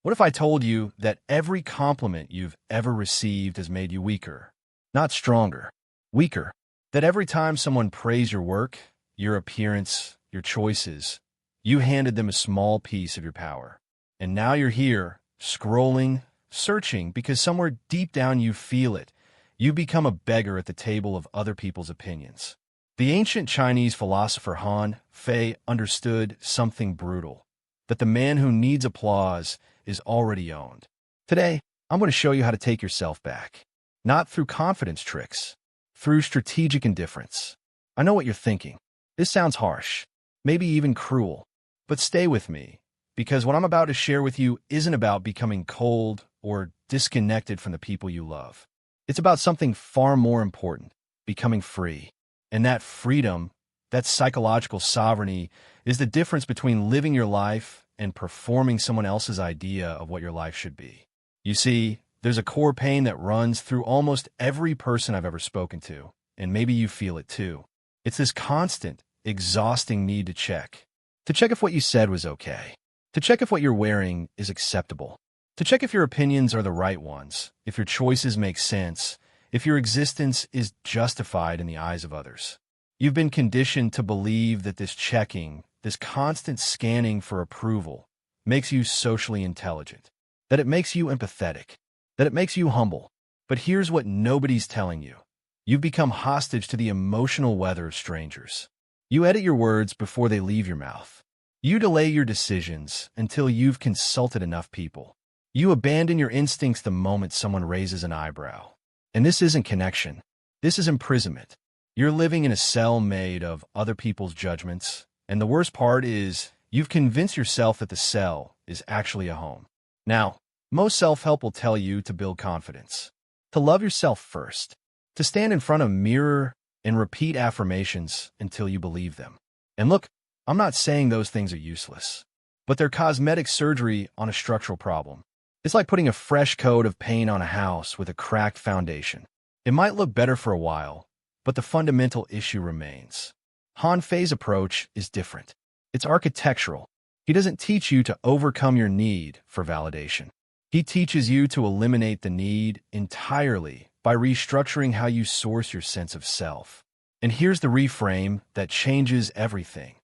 What if I told you that every compliment you've ever received has made you weaker, not stronger, weaker? That every time someone praised your work, your appearance, your choices, you handed them a small piece of your power. And now you're here, scrolling, searching, because somewhere deep down you feel it. You become a beggar at the table of other people's opinions. The ancient Chinese philosopher Han Fei understood something brutal, that the man who needs applause is already owned. Today, I'm going to show you how to take yourself back. Not through confidence tricks, through strategic indifference. I know what you're thinking. This sounds harsh, maybe even cruel. But stay with me, because what I'm about to share with you isn't about becoming cold or disconnected from the people you love. It's about something far more important, becoming free. And that freedom, that psychological sovereignty, is the difference between living your life and performing someone else's idea of what your life should be. You see, there's a core pain that runs through almost every person I've ever spoken to, and maybe you feel it too. It's this constant, exhausting need to check. To check if what you said was okay. To check if what you're wearing is acceptable. To check if your opinions are the right ones, if your choices make sense, if your existence is justified in the eyes of others. You've been conditioned to believe that this checking, this constant scanning for approval, makes you socially intelligent, that it makes you empathetic, that it makes you humble. But here's what nobody's telling you. You've become hostage to the emotional weather of strangers. You edit your words before they leave your mouth. You delay your decisions until you've consulted enough people. You abandon your instincts the moment someone raises an eyebrow. And this isn't connection. This is imprisonment. You're living in a cell made of other people's judgments. And the worst part is, you've convinced yourself that the cell is actually a home. Now, most self-help will tell you to build confidence, to love yourself first, to stand in front of a mirror and repeat affirmations until you believe them. And look, I'm not saying those things are useless, but they're cosmetic surgery on a structural problem. It's like putting a fresh coat of paint on a house with a cracked foundation. It might look better for a while, but the fundamental issue remains. Han Fei's approach is different. It's architectural. He doesn't teach you to overcome your need for validation. He teaches you to eliminate the need entirely by restructuring how you source your sense of self. And here's the reframe that changes everything.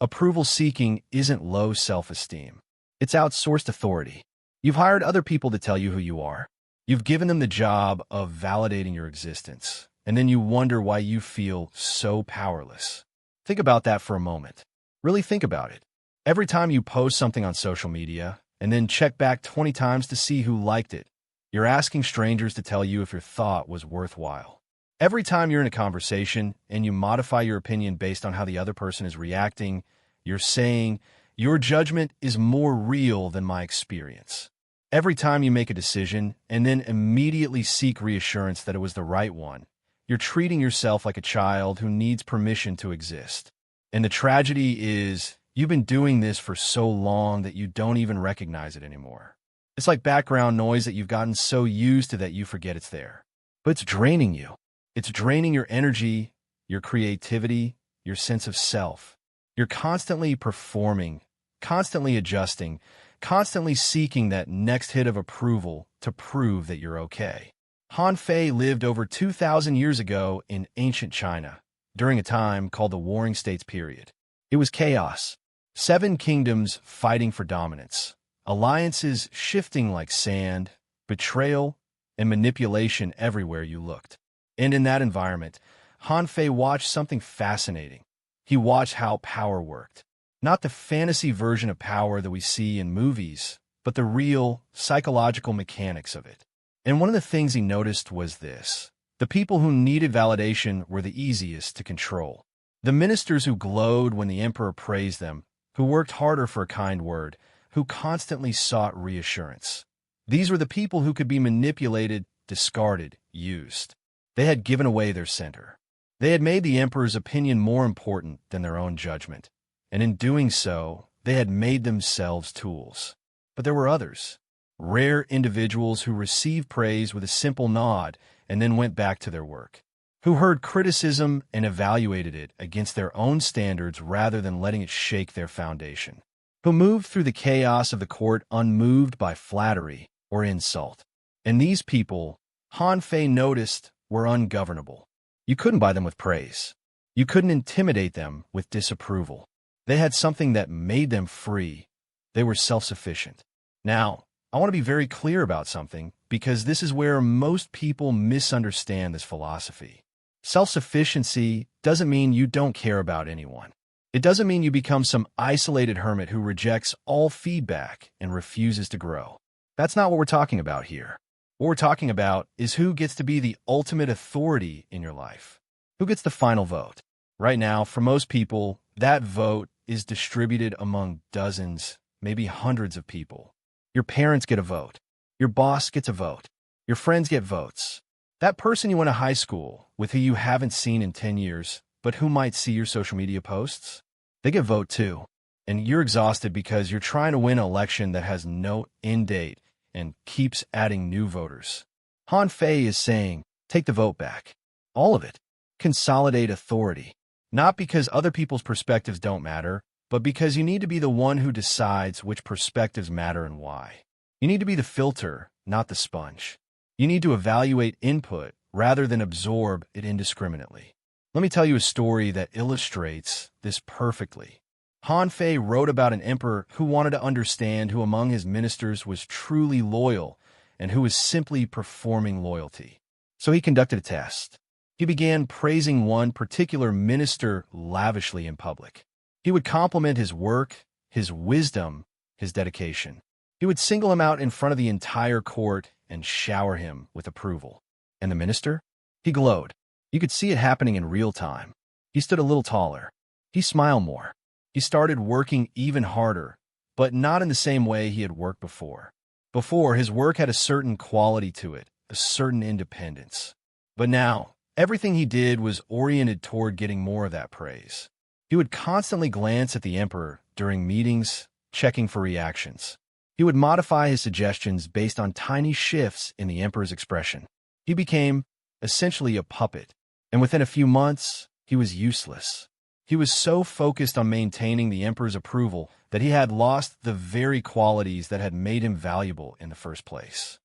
Approval seeking isn't low self-esteem. It's outsourced authority. You've hired other people to tell you who you are. You've given them the job of validating your existence, and then you wonder why you feel so powerless. Think about that for a moment. Really think about it. Every time you post something on social media, and then check back 20 times to see who liked it, you're asking strangers to tell you if your thought was worthwhile. Every time you're in a conversation and you modify your opinion based on how the other person is reacting, you're saying, your judgment is more real than my experience. Every time you make a decision and then immediately seek reassurance that it was the right one, you're treating yourself like a child who needs permission to exist. And the tragedy is, you've been doing this for so long that you don't even recognize it anymore. It's like background noise that you've gotten so used to that you forget it's there. But it's draining you. It's draining your energy, your creativity, your sense of self. You're constantly performing, constantly adjusting, constantly seeking that next hit of approval to prove that you're okay. Han Fei lived over 2,000 years ago in ancient China, during a time called the Warring States period. It was chaos. 7 kingdoms fighting for dominance. Alliances shifting like sand, betrayal, and manipulation everywhere you looked. And in that environment, Han Fei watched something fascinating. He watched how power worked. Not the fantasy version of power that we see in movies, but the real, psychological mechanics of it. And one of the things he noticed was this. The people who needed validation were the easiest to control. The ministers who glowed when the emperor praised them, who worked harder for a kind word, who constantly sought reassurance. These were the people who could be manipulated, discarded, used. They had given away their center. They had made the emperor's opinion more important than their own judgment. And in doing so, they had made themselves tools. But there were others, rare individuals who received praise with a simple nod and then went back to their work, who heard criticism and evaluated it against their own standards rather than letting it shake their foundation. who moved through the chaos of the court unmoved by flattery or insult. And these people, Han Fei noticed, were ungovernable. You couldn't buy them with praise. You couldn't intimidate them with disapproval. They had something that made them free. They were self-sufficient. Now, I want to be very clear about something, because this is where most people misunderstand this philosophy. Self-sufficiency doesn't mean you don't care about anyone. It doesn't mean you become some isolated hermit who rejects all feedback and refuses to grow. That's not what we're talking about here. What we're talking about is who gets to be the ultimate authority in your life. Who gets the final vote? Right now, for most people, that vote is distributed among dozens, maybe hundreds of people. Your parents get a vote. Your boss gets a vote. Your friends get votes. That person you went to high school with who you haven't seen in 10 years, but who might see your social media posts, they get a vote too. And you're exhausted because you're trying to win an election that has no end date and keeps adding new voters. Han Fei is saying, take the vote back. All of it. Consolidate authority. Not because other people's perspectives don't matter, but because you need to be the one who decides which perspectives matter and why. You need to be the filter, not the sponge. You need to evaluate input rather than absorb it indiscriminately. Let me tell you a story that illustrates this perfectly. Han Fei wrote about an emperor who wanted to understand who among his ministers was truly loyal and who was simply performing loyalty. So he conducted a test. He began praising one particular minister lavishly in public. He would compliment his work, his wisdom, his dedication. He would single him out in front of the entire court and shower him with approval. And the minister? He glowed. You could see it happening in real time. He stood a little taller. He smiled more. He started working even harder, but not in the same way he had worked before. Before, his work had a certain quality to it, a certain independence. But now, everything he did was oriented toward getting more of that praise. He would constantly glance at the emperor during meetings, checking for reactions. He would modify his suggestions based on tiny shifts in the emperor's expression. He became, essentially, a puppet, and within a few months, he was useless. He was so focused on maintaining the emperor's approval that he had lost the very qualities that had made him valuable in the first place.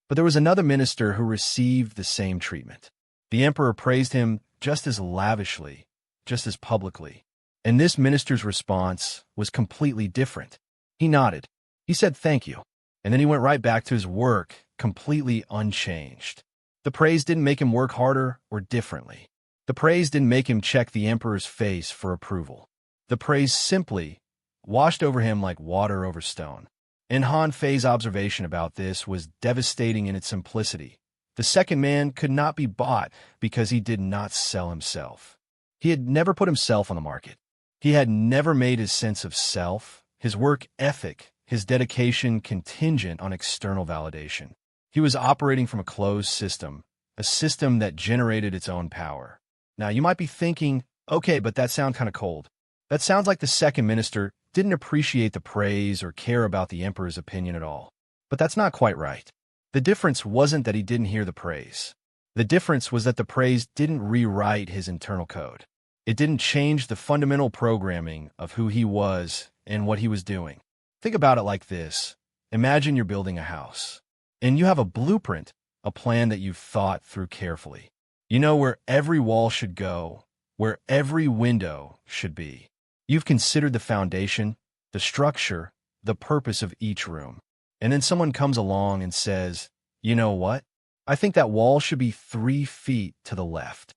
But there was another minister who received the same treatment. The emperor praised him just as lavishly, just as publicly. And this minister's response was completely different. He nodded. He said thank you. And then he went right back to his work, completely unchanged. The praise didn't make him work harder or differently. The praise didn't make him check the emperor's face for approval. The praise simply washed over him like water over stone. And Han Fei's observation about this was devastating in its simplicity. The second man could not be bought because he did not sell himself. He had never put himself on the market. He had never made his sense of self, his work ethic, his dedication contingent on external validation. He was operating from a closed system, a system that generated its own power. Now, you might be thinking, okay, but that sounds kind of cold. That sounds like the second minister didn't appreciate the praise or care about the emperor's opinion at all. But that's not quite right. The difference wasn't that he didn't hear the praise. The difference was that the praise didn't rewrite his internal code. It didn't change the fundamental programming of who he was and what he was doing. Think about it like this. Imagine you're building a house, and you have a blueprint, a plan that you've thought through carefully. You know where every wall should go, where every window should be. You've considered the foundation, the structure, the purpose of each room. And then someone comes along and says, you know what? I think that wall should be 3 feet to the left.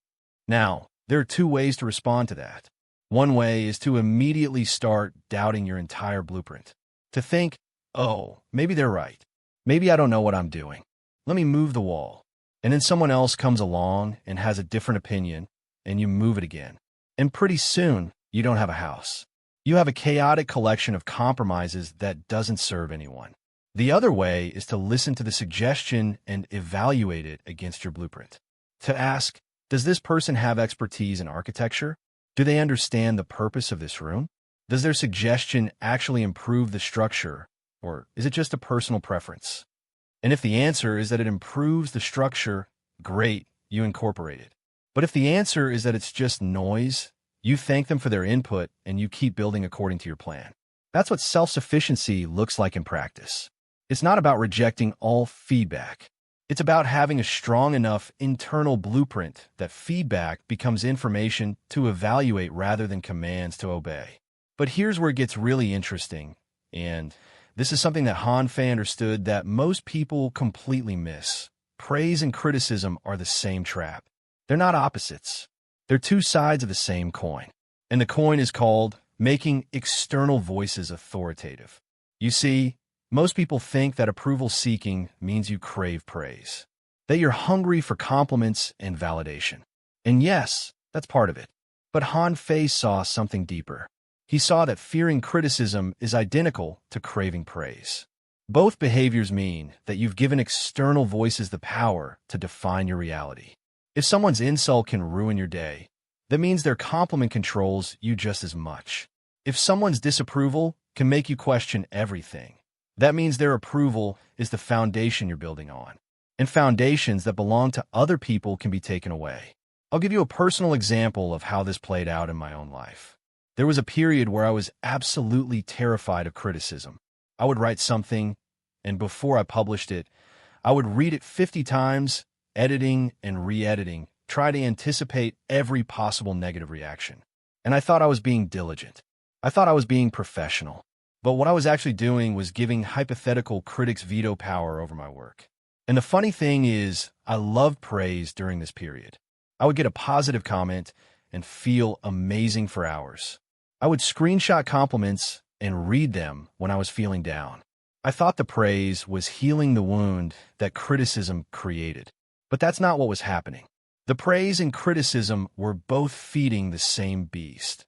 Now, there are 2 ways to respond to that. One way is to immediately start doubting your entire blueprint. To think, oh, maybe they're right. Maybe I don't know what I'm doing. Let me move the wall. And then someone else comes along and has a different opinion, and you move it again. And pretty soon, you don't have a house. You have a chaotic collection of compromises that doesn't serve anyone. The other way is to listen to the suggestion and evaluate it against your blueprint. To ask, does this person have expertise in architecture? Do they understand the purpose of this room? Does their suggestion actually improve the structure, or is it just a personal preference? And if the answer is that it improves the structure, great, you incorporate it. But if the answer is that it's just noise, you thank them for their input and you keep building according to your plan. That's what self-sufficiency looks like in practice. It's not about rejecting all feedback. It's about having a strong enough internal blueprint that feedback becomes information to evaluate rather than commands to obey. But here's where it gets really interesting, and this is something that Han Fei understood that most people completely miss. Praise and criticism are the same trap. They're not opposites. They're two sides of the same coin. And the coin is called making external voices authoritative. You see, most people think that approval-seeking means you crave praise, that you're hungry for compliments and validation. And yes, that's part of it. But Han Fei saw something deeper. He saw that fearing criticism is identical to craving praise. Both behaviors mean that you've given external voices the power to define your reality. If someone's insult can ruin your day, that means their compliment controls you just as much. If someone's disapproval can make you question everything, that means their approval is the foundation you're building on. And foundations that belong to other people can be taken away. I'll give you a personal example of how this played out in my own life. There was a period where I was absolutely terrified of criticism. I would write something, and before I published it, I would read it 50 times, editing and re-editing, try to anticipate every possible negative reaction. And I thought I was being diligent. I thought I was being professional. But what I was actually doing was giving hypothetical critics veto power over my work. And the funny thing is, I loved praise during this period. I would get a positive comment and feel amazing for hours. I would screenshot compliments and read them when I was feeling down. I thought the praise was healing the wound that criticism created. But that's not what was happening. The praise and criticism were both feeding the same beast.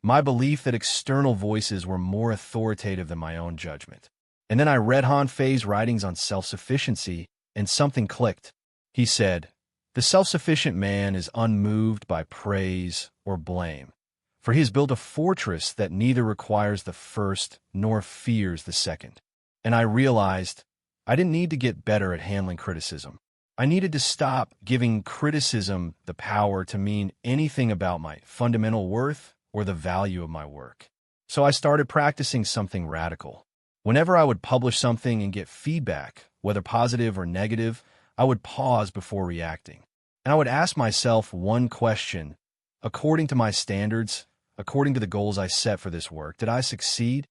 My belief that external voices were more authoritative than my own judgment. And then I read Han Fei's writings on self-sufficiency, and something clicked. He said, "The self-sufficient man is unmoved by praise or blame, for he has built a fortress that neither requires the first nor fears the second." And I realized I didn't need to get better at handling criticism. I needed to stop giving criticism the power to mean anything about my fundamental worth or the value of my work. So I started practicing something radical. Whenever I would publish something and get feedback, whether positive or negative, I would pause before reacting. And I would ask myself one question: according to my standards, according to the goals I set for this work, did I succeed?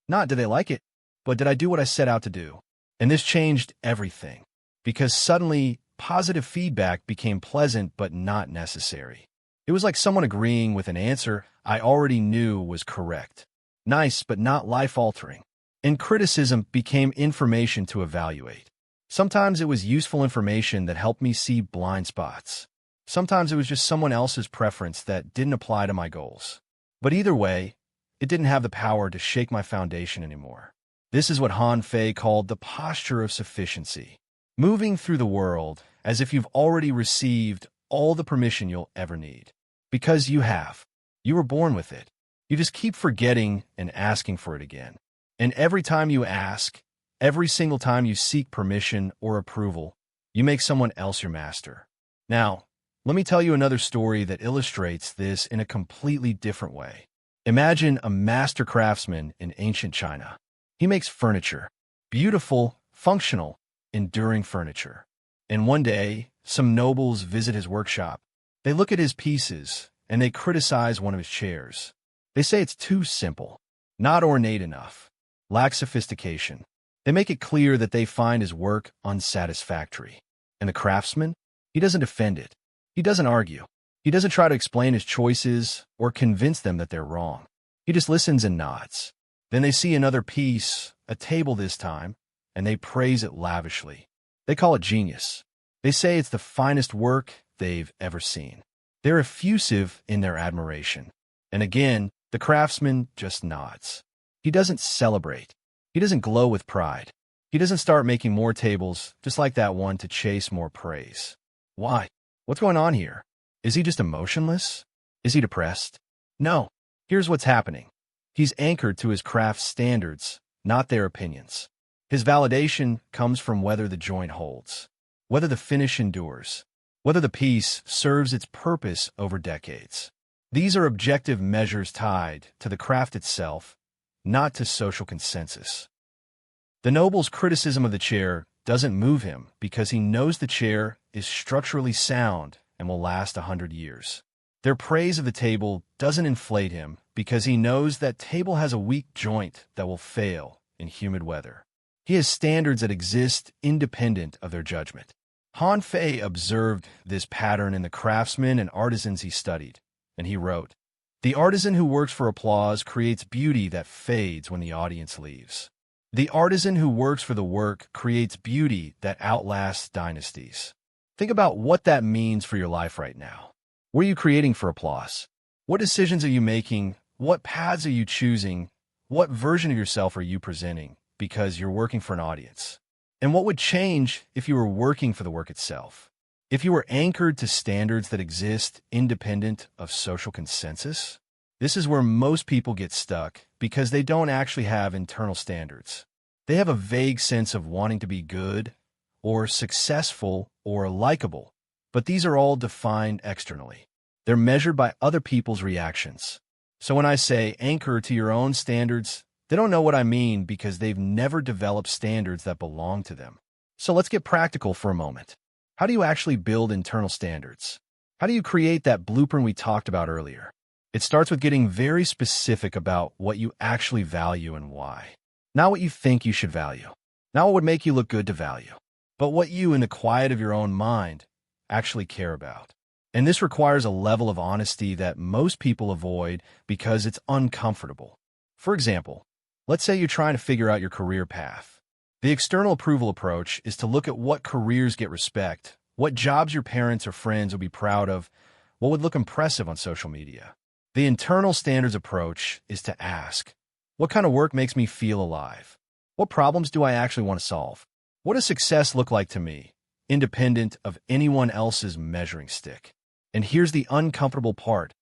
Not did they like it, but did I do what I set out to do? And this changed everything, because suddenly positive feedback became pleasant but not necessary. It was like someone agreeing with an answer I already knew was correct. Nice, but not life-altering. And criticism became information to evaluate. Sometimes it was useful information that helped me see blind spots. Sometimes it was just someone else's preference that didn't apply to my goals. But either way, it didn't have the power to shake my foundation anymore. This is what Han Fei called the posture of sufficiency. Moving through the world as if you've already received all the permission you'll ever need. Because you have. You were born with it. You just keep forgetting and asking for it again. And every time you ask, every single time you seek permission or approval, you make someone else your master. Now, let me tell you another story that illustrates this in a completely different way. Imagine a master craftsman in ancient China. He makes furniture. Beautiful, functional, enduring furniture. And one day, some nobles visit his workshop. They look at his pieces, and they criticize one of his chairs. They say it's too simple, not ornate enough, lacks sophistication. They make it clear that they find his work unsatisfactory. And the craftsman? He doesn't defend it. He doesn't argue. He doesn't try to explain his choices or convince them that they're wrong. He just listens and nods. Then they see another piece, a table this time, and they praise it lavishly. They call it genius. They say it's the finest work they've ever seen. They're effusive in their admiration. And again, the craftsman just nods. He doesn't celebrate. He doesn't glow with pride. He doesn't start making more tables just like that one to chase more praise. Why? What's going on here? Is he just emotionless? Is he depressed? No. Here's what's happening. He's anchored to his craft's standards, not their opinions. His validation comes from whether the joint holds, whether the finish endures, whether the piece serves its purpose over decades. These are objective measures tied to the craft itself, not to social consensus. The noble's criticism of the chair doesn't move him because he knows the chair is structurally sound and will last 100 years. Their praise of the table doesn't inflate him because he knows that table has a weak joint that will fail in humid weather. He has standards that exist independent of their judgment. Han Fei observed this pattern in the craftsmen and artisans he studied, and he wrote, "The artisan who works for applause creates beauty that fades when the audience leaves. The artisan who works for the work creates beauty that outlasts dynasties." Think about what that means for your life right now. What are you creating for applause? What decisions are you making? What paths are you choosing? What version of yourself are you presenting because you're working for an audience? And what would change if you were working for the work itself? If you were anchored to standards that exist independent of social consensus? This is where most people get stuck because they don't actually have internal standards. They have a vague sense of wanting to be good or successful or likable, but these are all defined externally. They're measured by other people's reactions. So when I say anchor to your own standards, they don't know what I mean because they've never developed standards that belong to them. So let's get practical for a moment. How do you actually build internal standards? How do you create that blueprint we talked about earlier? It starts with getting very specific about what you actually value and why. Not what you think you should value. Not what would make you look good to value. But what you, in the quiet of your own mind, actually care about. And this requires a level of honesty that most people avoid because it's uncomfortable. For example, let's say you're trying to figure out your career path. The external approval approach is to look at what careers get respect, what jobs your parents or friends will be proud of, what would look impressive on social media. The internal standards approach is to ask, what kind of work makes me feel alive? What problems do I actually want to solve? What does success look like to me, independent of anyone else's measuring stick? And here's the uncomfortable part.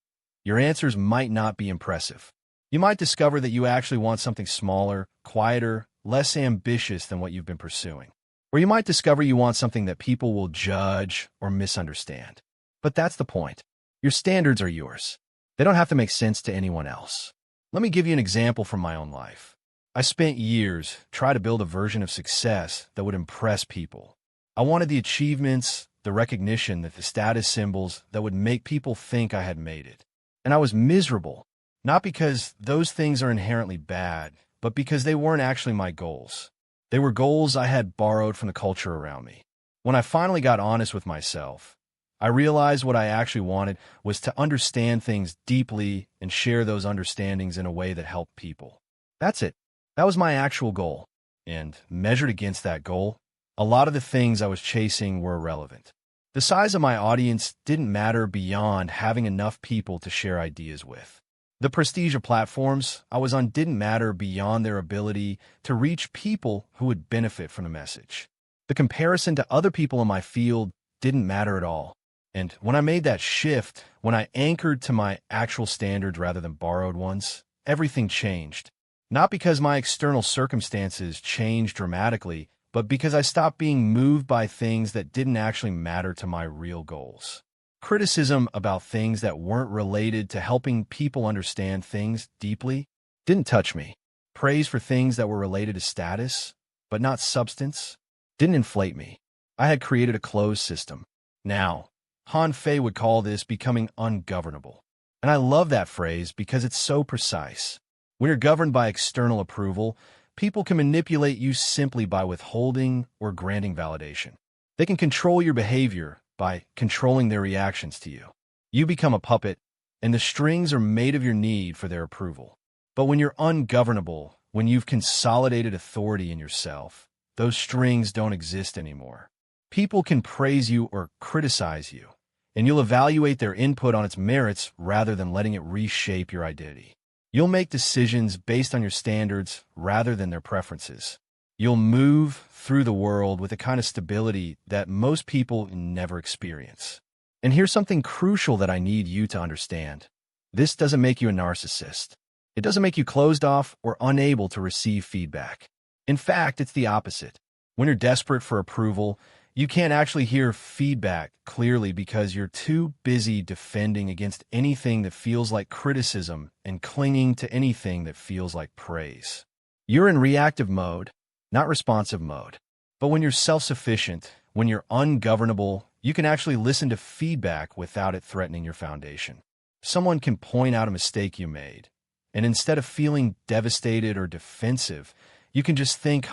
Your answers might not be impressive. You might discover that you actually want something smaller, quieter, less ambitious than what you've been pursuing. Or you might discover you want something that people will judge or misunderstand. But that's the point. Your standards are yours. They don't have to make sense to anyone else. Let me give you an example from my own life. I spent years trying to build a version of success that would impress people. I wanted the achievements, the recognition, the status symbols that would make people think I had made it. And I was miserable, not because those things are inherently bad, but because they weren't actually my goals. They were goals I had borrowed from the culture around me. When I finally got honest with myself, I realized what I actually wanted was to understand things deeply and share those understandings in a way that helped people. That's it. That was my actual goal. And measured against that goal, a lot of the things I was chasing were irrelevant. The size of my audience didn't matter beyond having enough people to share ideas with. The prestige of platforms I was on didn't matter beyond their ability to reach people who would benefit from the message. The comparison to other people in my field didn't matter at all. And when I made that shift, when I anchored to my actual standards rather than borrowed ones, everything changed. Not because my external circumstances changed dramatically, but because I stopped being moved by things that didn't actually matter to my real goals. Criticism about things that weren't related to helping people understand things deeply didn't touch me. Praise for things that were related to status, but not substance, didn't inflate me. I had created a closed system. Now, Han Fei would call this becoming ungovernable. And I love that phrase because it's so precise. When you're governed by external approval, people can manipulate you simply by withholding or granting validation. They can control your behavior by controlling their reactions to you. You become a puppet, and the strings are made of your need for their approval. But when you're ungovernable, when you've consolidated authority in yourself, those strings don't exist anymore. People can praise you or criticize you, and you'll evaluate their input on its merits rather than letting it reshape your identity. You'll make decisions based on your standards rather than their preferences. You'll move through the world with a kind of stability that most people never experience. And here's something crucial that I need you to understand. This doesn't make you a narcissist. It doesn't make you closed off or unable to receive feedback. In fact, it's the opposite. When you're desperate for approval, You can't actually hear feedback clearly because you're too busy defending against anything that feels like criticism and clinging to anything that feels like praise. You're in reactive mode, not responsive mode. But when you're self-sufficient, when you're ungovernable, you can actually listen to feedback without it threatening your foundation. Someone can point out a mistake you made, and instead of feeling devastated or defensive, you can just think,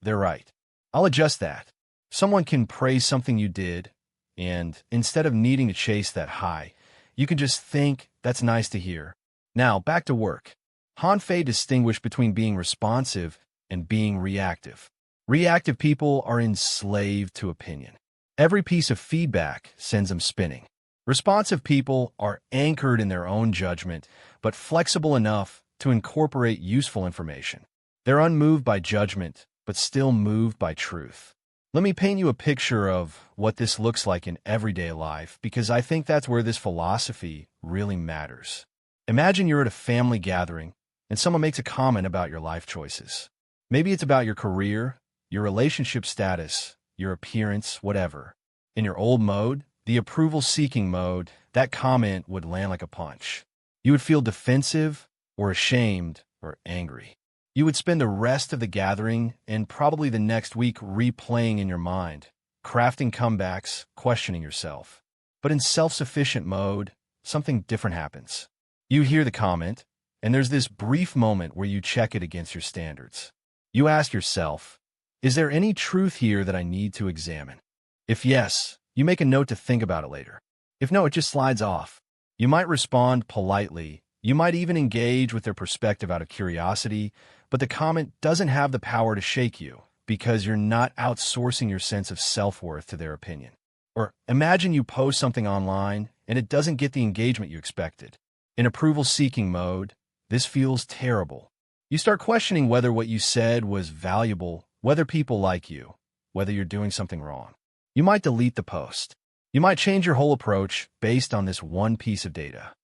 they're right. I'll adjust that. Someone can praise something you did, and instead of needing to chase that high, you can just think, that's nice to hear. Now, back to work. Han Fei distinguished between being responsive and being reactive. Reactive people are enslaved to opinion. Every piece of feedback sends them spinning. Responsive people are anchored in their own judgment, but flexible enough to incorporate useful information. They're unmoved by judgment, but still moved by truth. Let me paint you a picture of what this looks like in everyday life, because I think that's where this philosophy really matters. Imagine you're at a family gathering, and someone makes a comment about your life choices. Maybe it's about your career, your relationship status, your appearance, whatever. In your old mode, the approval-seeking mode, that comment would land like a punch. You would feel defensive, or ashamed, or angry. You would spend the rest of the gathering and probably the next week replaying in your mind, crafting comebacks, questioning yourself. But in self-sufficient mode, something different happens. You hear the comment, and there's this brief moment where you check it against your standards. You ask yourself, is there any truth here that I need to examine? If yes, you make a note to think about it later. If no, it just slides off. You might respond politely. You might even engage with their perspective out of curiosity, but the comment doesn't have the power to shake you because you're not outsourcing your sense of self-worth to their opinion. Or imagine you post something online and it doesn't get the engagement you expected. In approval-seeking mode, this feels terrible. You start questioning whether what you said was valuable, whether people like you, whether you're doing something wrong. You might delete the post. You might change your whole approach based on this one piece of data.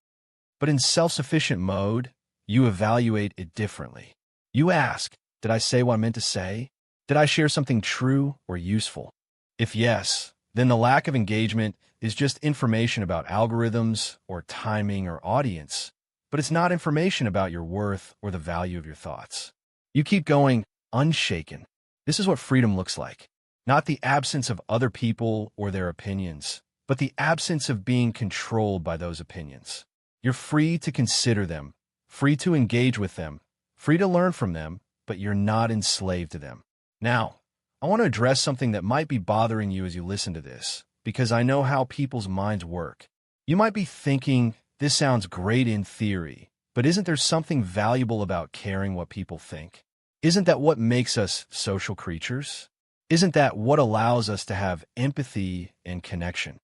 But in self-sufficient mode, you evaluate it differently. You ask, did I say what I meant to say? Did I share something true or useful? If yes, then the lack of engagement is just information about algorithms or timing or audience, but it's not information about your worth or the value of your thoughts. You keep going unshaken. This is what freedom looks like. Not the absence of other people or their opinions, but the absence of being controlled by those opinions. You're free to consider them, free to engage with them, free to learn from them, but you're not enslaved to them. Now, I want to address something that might be bothering you as you listen to this, because I know how people's minds work. You might be thinking, this sounds great in theory, but isn't there something valuable about caring what people think? Isn't that what makes us social creatures? Isn't that what allows us to have empathy and connection?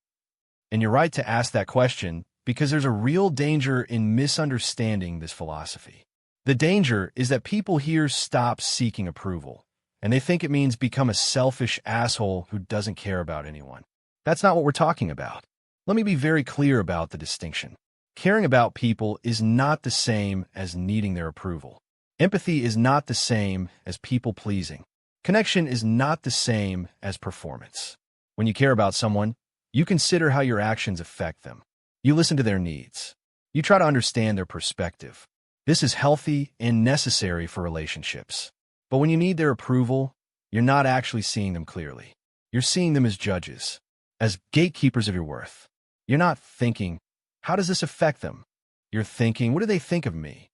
And you're right to ask that question, because there's a real danger in misunderstanding this philosophy. The danger is that people here stop seeking approval, and they think it means become a selfish asshole who doesn't care about anyone. That's not what we're talking about. Let me be very clear about the distinction. Caring about people is not the same as needing their approval. Empathy is not the same as people-pleasing. Connection is not the same as performance. When you care about someone, you consider how your actions affect them. You listen to their needs. You try to understand their perspective. This is healthy and necessary for relationships. But when you need their approval, you're not actually seeing them clearly. You're seeing them as judges, as gatekeepers of your worth. You're not thinking, how does this affect them? You're thinking, what do they think of me?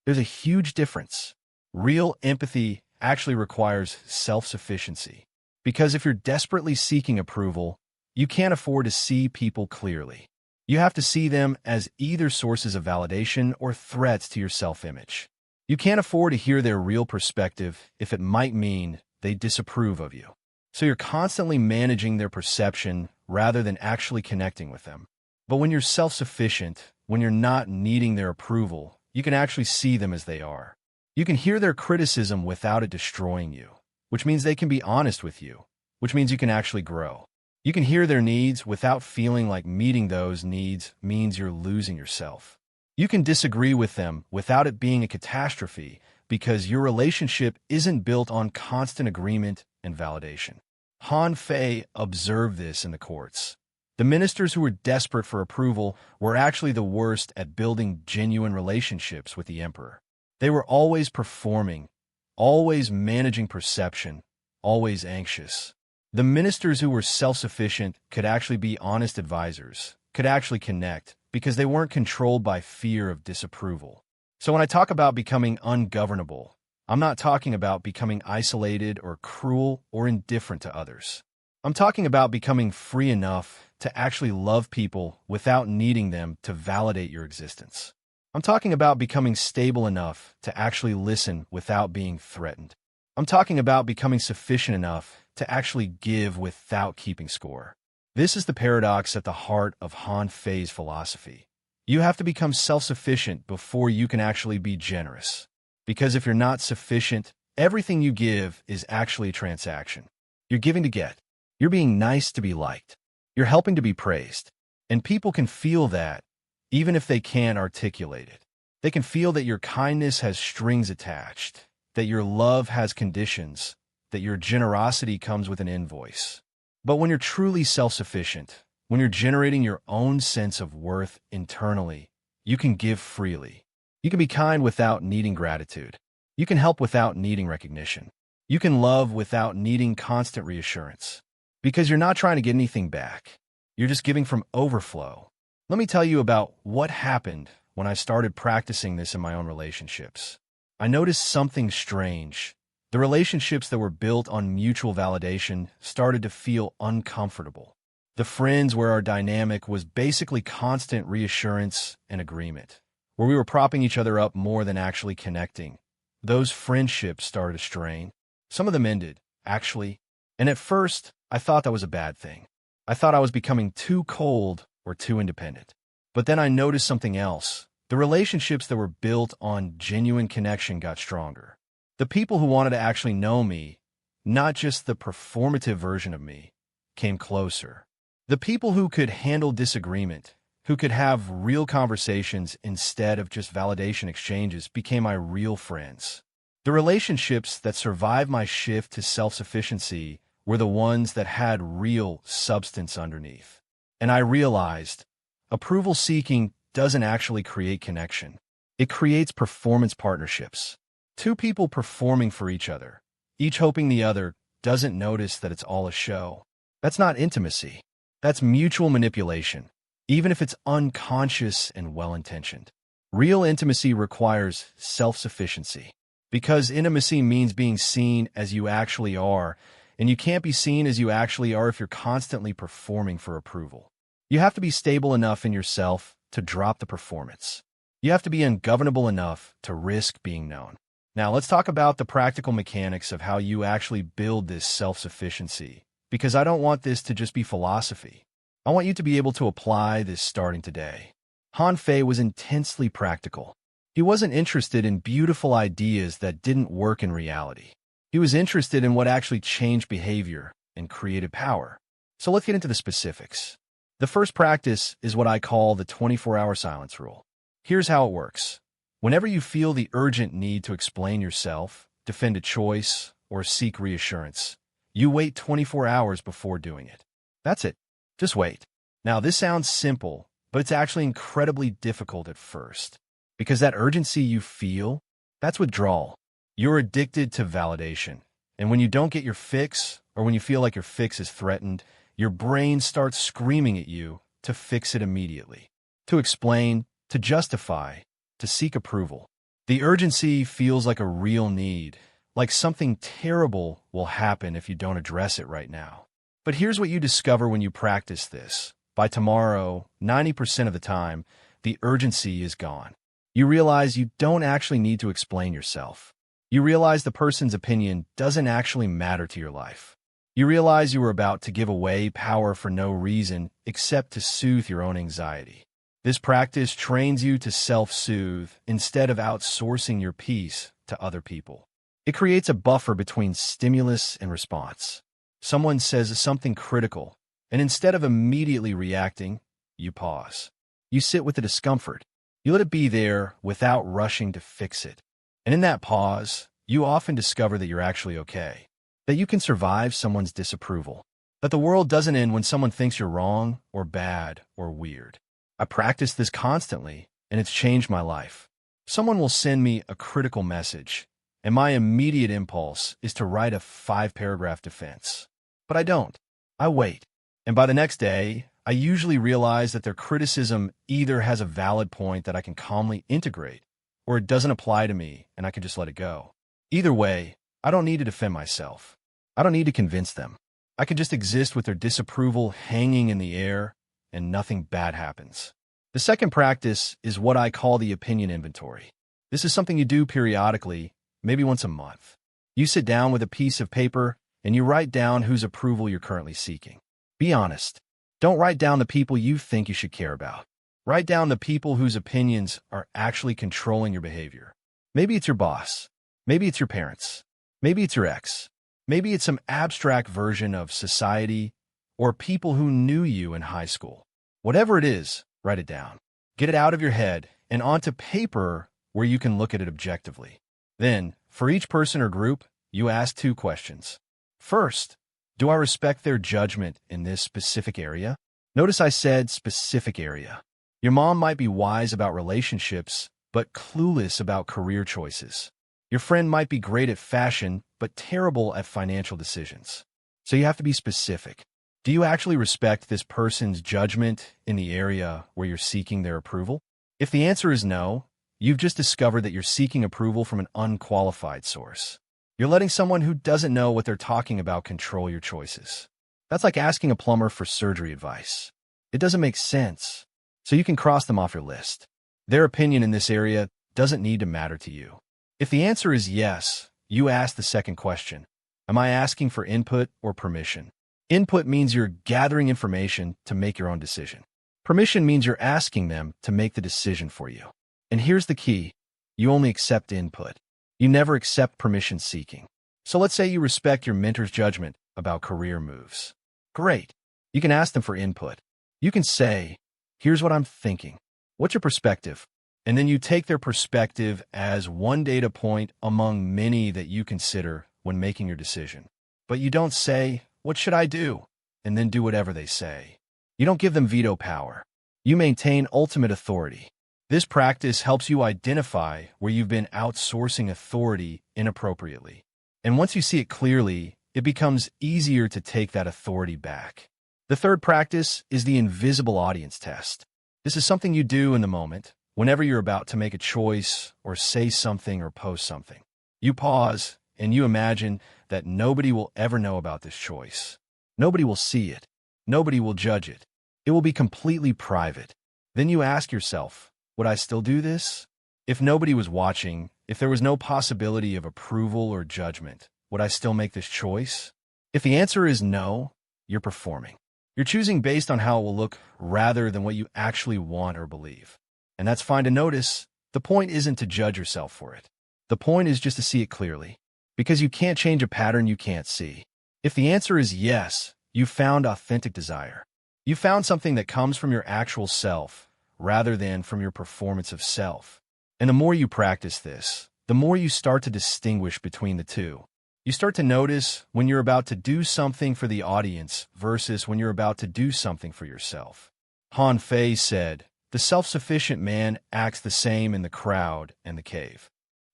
There's a huge difference. Real empathy actually requires self-sufficiency. Because if you're desperately seeking approval, you can't afford to see people clearly. You have to see them as either sources of validation or threats to your self-image. You can't afford to hear their real perspective if it might mean they disapprove of you. So you're constantly managing their perception rather than actually connecting with them. But when you're self-sufficient, when you're not needing their approval, you can actually see them as they are. You can hear their criticism without it destroying you, which means they can be honest with you, which means you can actually grow. You can hear their needs without feeling like meeting those needs means you're losing yourself. You can disagree with them without it being a catastrophe because your relationship isn't built on constant agreement and validation. Han Fei observed this in the courts. The ministers who were desperate for approval were actually the worst at building genuine relationships with the emperor. They were always performing, always managing perception, always anxious. The ministers who were self-sufficient could actually be honest advisors, could actually connect, because they weren't controlled by fear of disapproval. So when I talk about becoming ungovernable, I'm not talking about becoming isolated or cruel or indifferent to others. I'm talking about becoming free enough to actually love people without needing them to validate your existence. I'm talking about becoming stable enough to actually listen without being threatened. I'm talking about becoming sufficient enough to actually give without keeping score. This is the paradox at the heart of Han Fei's philosophy. You have to become self-sufficient before you can actually be generous. Because if you're not sufficient, everything you give is actually a transaction. You're giving to get. You're being nice to be liked. You're helping to be praised. And people can feel that, even if they can't articulate it. They can feel that your kindness has strings attached, that your love has conditions, that your generosity comes with an invoice. But when you're truly self-sufficient, when you're generating your own sense of worth internally, you can give freely. You can be kind without needing gratitude. You can help without needing recognition. You can love without needing constant reassurance. Because you're not trying to get anything back. You're just giving from overflow. Let me tell you about what happened when I started practicing this in my own relationships. I noticed something strange. The relationships that were built on mutual validation started to feel uncomfortable. The friends where our dynamic was basically constant reassurance and agreement, where we were propping each other up more than actually connecting. Those friendships started to strain. Some of them ended, actually. And at first, I thought that was a bad thing. I thought I was becoming too cold or too independent. But then I noticed something else. The relationships that were built on genuine connection got stronger. The people who wanted to actually know me, not just the performative version of me, came closer. The people who could handle disagreement, who could have real conversations instead of just validation exchanges, became my real friends. The relationships that survived my shift to self-sufficiency were the ones that had real substance underneath. And I realized approval-seeking doesn't actually create connection. It creates performance partnerships. Two people performing for each other, each hoping the other doesn't notice that it's all a show. That's not intimacy. That's mutual manipulation, even if it's unconscious and well-intentioned. Real intimacy requires self-sufficiency, because intimacy means being seen as you actually are, and you can't be seen as you actually are if you're constantly performing for approval. You have to be stable enough in yourself to drop the performance. You have to be ungovernable enough to risk being known. Now, let's talk about the practical mechanics of how you actually build this self-sufficiency, because I don't want this to just be philosophy. I want you to be able to apply this starting today. Han Fei was intensely practical. He wasn't interested in beautiful ideas that didn't work in reality. He was interested in what actually changed behavior and created power. So let's get into the specifics. The first practice is what I call the 24-hour silence rule. Here's how it works. Whenever you feel the urgent need to explain yourself, defend a choice, or seek reassurance, you wait 24 hours before doing it. That's it. Just wait. Now, this sounds simple, but it's actually incredibly difficult at first. Because that urgency you feel, that's withdrawal. You're addicted to validation. And when you don't get your fix, or when you feel like your fix is threatened, your brain starts screaming at you to fix it immediately, to explain, to justify, to seek approval. The urgency feels like a real need, like something terrible will happen if you don't address it right now. But here's what you discover when you practice this. By tomorrow, 90% of the time, the urgency is gone. You realize you don't actually need to explain yourself. You realize the person's opinion doesn't actually matter to your life. You realize you were about to give away power for no reason except to soothe your own anxiety. This practice trains you to self-soothe instead of outsourcing your peace to other people. It creates a buffer between stimulus and response. Someone says something critical, and instead of immediately reacting, you pause. You sit with the discomfort. You let it be there without rushing to fix it. And in that pause, you often discover that you're actually okay. that you can survive someone's disapproval, that the world doesn't end when someone thinks you're wrong or bad or weird. I practice this constantly, and it's changed my life. Someone will send me a critical message, and my immediate impulse is to write a 5-paragraph defense. But I don't. I wait. And by the next day, I usually realize that their criticism either has a valid point that I can calmly integrate, or it doesn't apply to me and I can just let it go. Either way, I don't need to defend myself. I don't need to convince them. I can just exist with their disapproval hanging in the air and nothing bad happens. The second practice is what I call the opinion inventory. This is something you do periodically, maybe once a month. You sit down with a piece of paper and you write down whose approval you're currently seeking. Be honest. Don't write down the people you think you should care about. Write down the people whose opinions are actually controlling your behavior. Maybe it's your boss. Maybe it's your parents. Maybe it's your ex. Maybe it's some abstract version of society or people who knew you in high school. Whatever it is, write it down. Get it out of your head and onto paper where you can look at it objectively. Then, for each person or group, you ask 2 questions. First, do I respect their judgment in this specific area? Notice I said specific area. Your mom might be wise about relationships, but clueless about career choices. Your friend might be great at fashion, but terrible at financial decisions. So you have to be specific. Do you actually respect this person's judgment in the area where you're seeking their approval? If the answer is no, you've just discovered that you're seeking approval from an unqualified source. You're letting someone who doesn't know what they're talking about control your choices. That's like asking a plumber for surgery advice. It doesn't make sense, so you can cross them off your list. Their opinion in this area doesn't need to matter to you. If the answer is yes, you ask the second question. Am I asking for input or permission? Input means you're gathering information to make your own decision. Permission means you're asking them to make the decision for you. And here's the key. You only accept input. You never accept permission seeking. So let's say you respect your mentor's judgment about career moves. Great. You can ask them for input. You can say, here's what I'm thinking. What's your perspective? And then you take their perspective as one data point among many that you consider when making your decision. But you don't say, what should I do? And then do whatever they say. You don't give them veto power. You maintain ultimate authority. This practice helps you identify where you've been outsourcing authority inappropriately. And once you see it clearly, it becomes easier to take that authority back. The third practice is the invisible audience test. This is something you do in the moment, whenever you're about to make a choice or say something or post something. You pause and you imagine that nobody will ever know about this choice. Nobody will see it. Nobody will judge it. It will be completely private. Then you ask yourself, would I still do this? If nobody was watching, if there was no possibility of approval or judgment, would I still make this choice? If the answer is no, you're performing. You're choosing based on how it will look rather than what you actually want or believe. And that's fine to notice. The point isn't to judge yourself for it. The point is just to see it clearly, because you can't change a pattern you can't see. If the answer is yes, you found authentic desire. You found something that comes from your actual self rather than from your performance of self. And the more you practice this, the more you start to distinguish between the two. You start to notice when you're about to do something for the audience versus when you're about to do something for yourself. Han Fei said, the self-sufficient man acts the same in the crowd and the cave.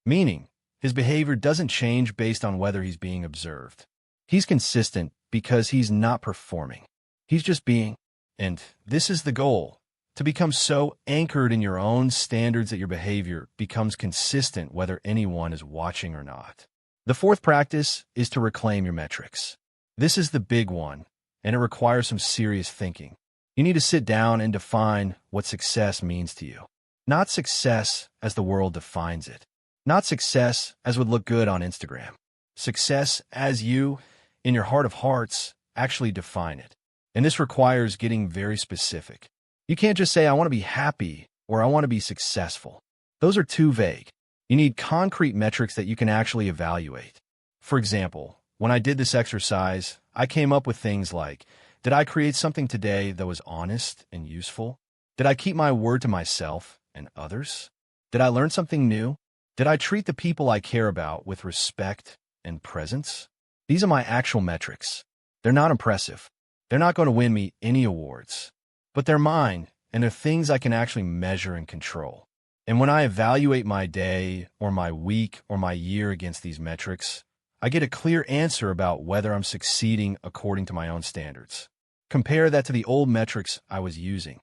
Meaning, his behavior doesn't change based on whether he's being observed. He's consistent because he's not performing. He's just being. And this is the goal, to become so anchored in your own standards that your behavior becomes consistent whether anyone is watching or not. The fourth practice is to reclaim your metrics. This is the big one, and it requires some serious thinking. You need to sit down and define what success means to you. Not success as the world defines it. Not success as would look good on Instagram. Success as you, in your heart of hearts, actually define it. And this requires getting very specific. You can't just say, I want to be happy or I want to be successful. Those are too vague. You need concrete metrics that you can actually evaluate. For example, when I did this exercise, I came up with things like, did I create something today that was honest and useful? Did I keep my word to myself and others? Did I learn something new? Did I treat the people I care about with respect and presence? These are my actual metrics. They're not impressive. They're not going to win me any awards. But they're mine, and they're things I can actually measure and control. And when I evaluate my day or my week or my year against these metrics, I get a clear answer about whether I'm succeeding according to my own standards. Compare that to the old metrics I was using.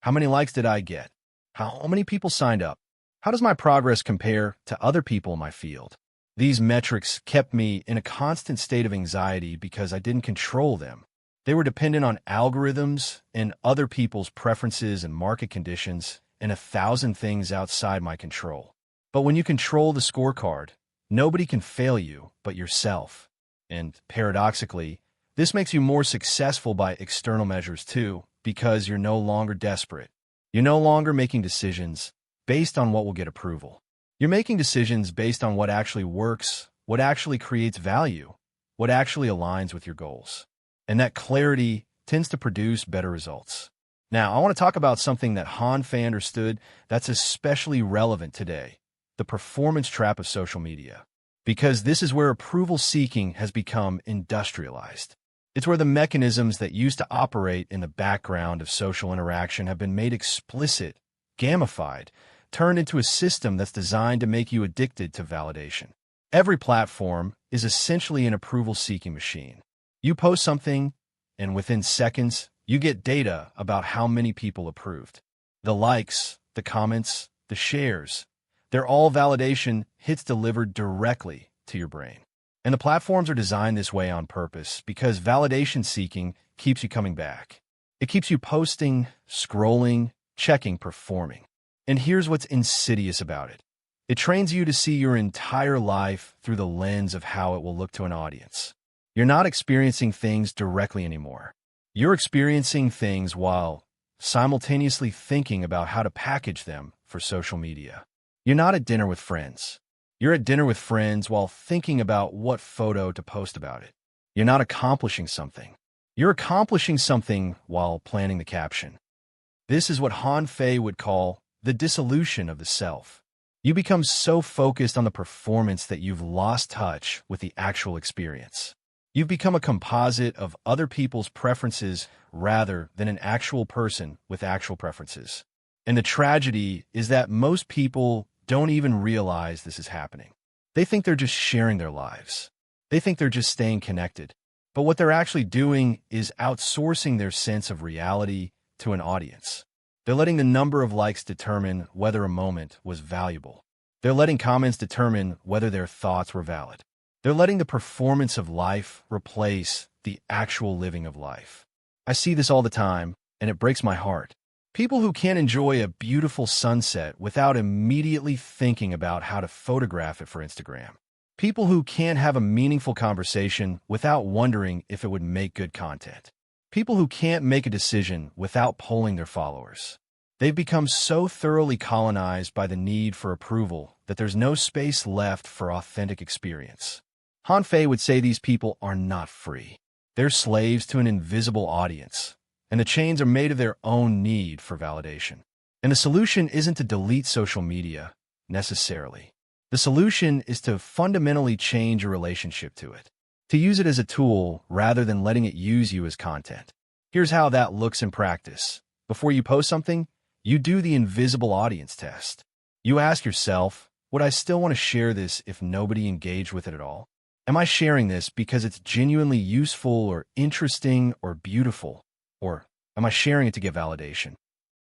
How many likes did I get? How many people signed up? How does my progress compare to other people in my field? These metrics kept me in a constant state of anxiety because I didn't control them. They were dependent on algorithms and other people's preferences and market conditions and 1,000 things outside my control. But when you control the scorecard, nobody can fail you but yourself. And paradoxically, this makes you more successful by external measures too, because you're no longer desperate. You're no longer making decisions based on what will get approval. You're making decisions based on what actually works, what actually creates value, what actually aligns with your goals. And that clarity tends to produce better results. Now, I want to talk about something that Han Fei understood that's especially relevant today, the performance trap of social media. Because this is where approval seeking has become industrialized. It's where the mechanisms that used to operate in the background of social interaction have been made explicit, gamified, turned into a system that's designed to make you addicted to validation. Every platform is essentially an approval-seeking machine. You post something, and within seconds, you get data about how many people approved. The likes, the comments, the shares, they're all validation hits delivered directly to your brain. And the platforms are designed this way on purpose because validation seeking keeps you coming back. It keeps you posting, scrolling, checking, performing. And here's what's insidious about it. It trains you to see your entire life through the lens of how it will look to an audience. You're not experiencing things directly anymore. You're experiencing things while simultaneously thinking about how to package them for social media. You're not at dinner with friends. You're at dinner with friends while thinking about what photo to post about it. You're not accomplishing something. You're accomplishing something while planning the caption. This is what Han Fei would call the dissolution of the self. You become so focused on the performance that you've lost touch with the actual experience. You've become a composite of other people's preferences rather than an actual person with actual preferences. And the tragedy is that most people don't even realize this is happening. They think they're just sharing their lives. They think they're just staying connected. But what they're actually doing is outsourcing their sense of reality to an audience. They're letting the number of likes determine whether a moment was valuable. They're letting comments determine whether their thoughts were valid. They're letting the performance of life replace the actual living of life. I see this all the time, and it breaks my heart. People who can't enjoy a beautiful sunset without immediately thinking about how to photograph it for Instagram. People who can't have a meaningful conversation without wondering if it would make good content. People who can't make a decision without polling their followers. They've become so thoroughly colonized by the need for approval that there's no space left for authentic experience. Han Fei would say these people are not free. They're slaves to an invisible audience, and the chains are made of their own need for validation. And the solution isn't to delete social media, necessarily. The solution is to fundamentally change your relationship to it. To use it as a tool rather than letting it use you as content. Here's how that looks in practice. Before you post something, you do the invisible audience test. You ask yourself, would I still want to share this if nobody engaged with it at all? Am I sharing this because it's genuinely useful or interesting or beautiful? Or am I sharing it to get validation?